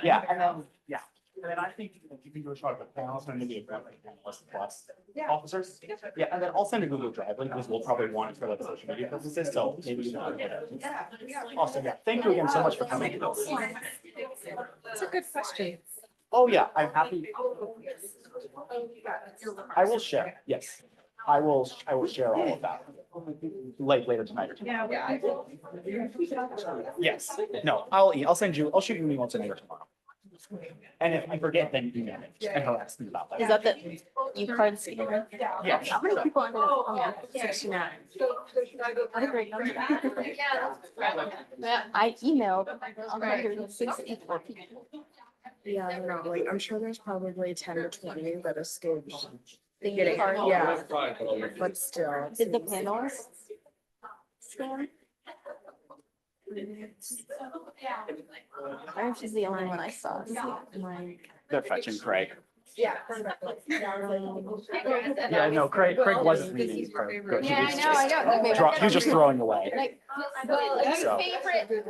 Yeah, and then, yeah. And then I think you can go shot the panels and maybe a panelist plus officers. Yeah, and then I'll send a Google Drive link because we'll probably want it for like social media purposes, so maybe you know. Awesome, yeah. Thank you again so much for coming. That's a good question. Oh, yeah, I'm happy. I will share, yes. I will share all of that later tonight or tomorrow. Yes, no, I'll shoot you an email tonight or tomorrow. And if I forget, then email me and harass me about that. Is that the card scanner? Yeah. How many people are there? 69. What a great number. I emailed 164 people. Yeah, I don't know, like, I'm sure there's probably 10 to 20 that escaped. The Getting, card. yeah, but still. Did the panelists scan? I was just the only one I saw. They're fetching Craig. Yeah. Yeah, no, Craig wasn't reading. Yeah, I know. He was just throwing away. Like, well, So. favorite.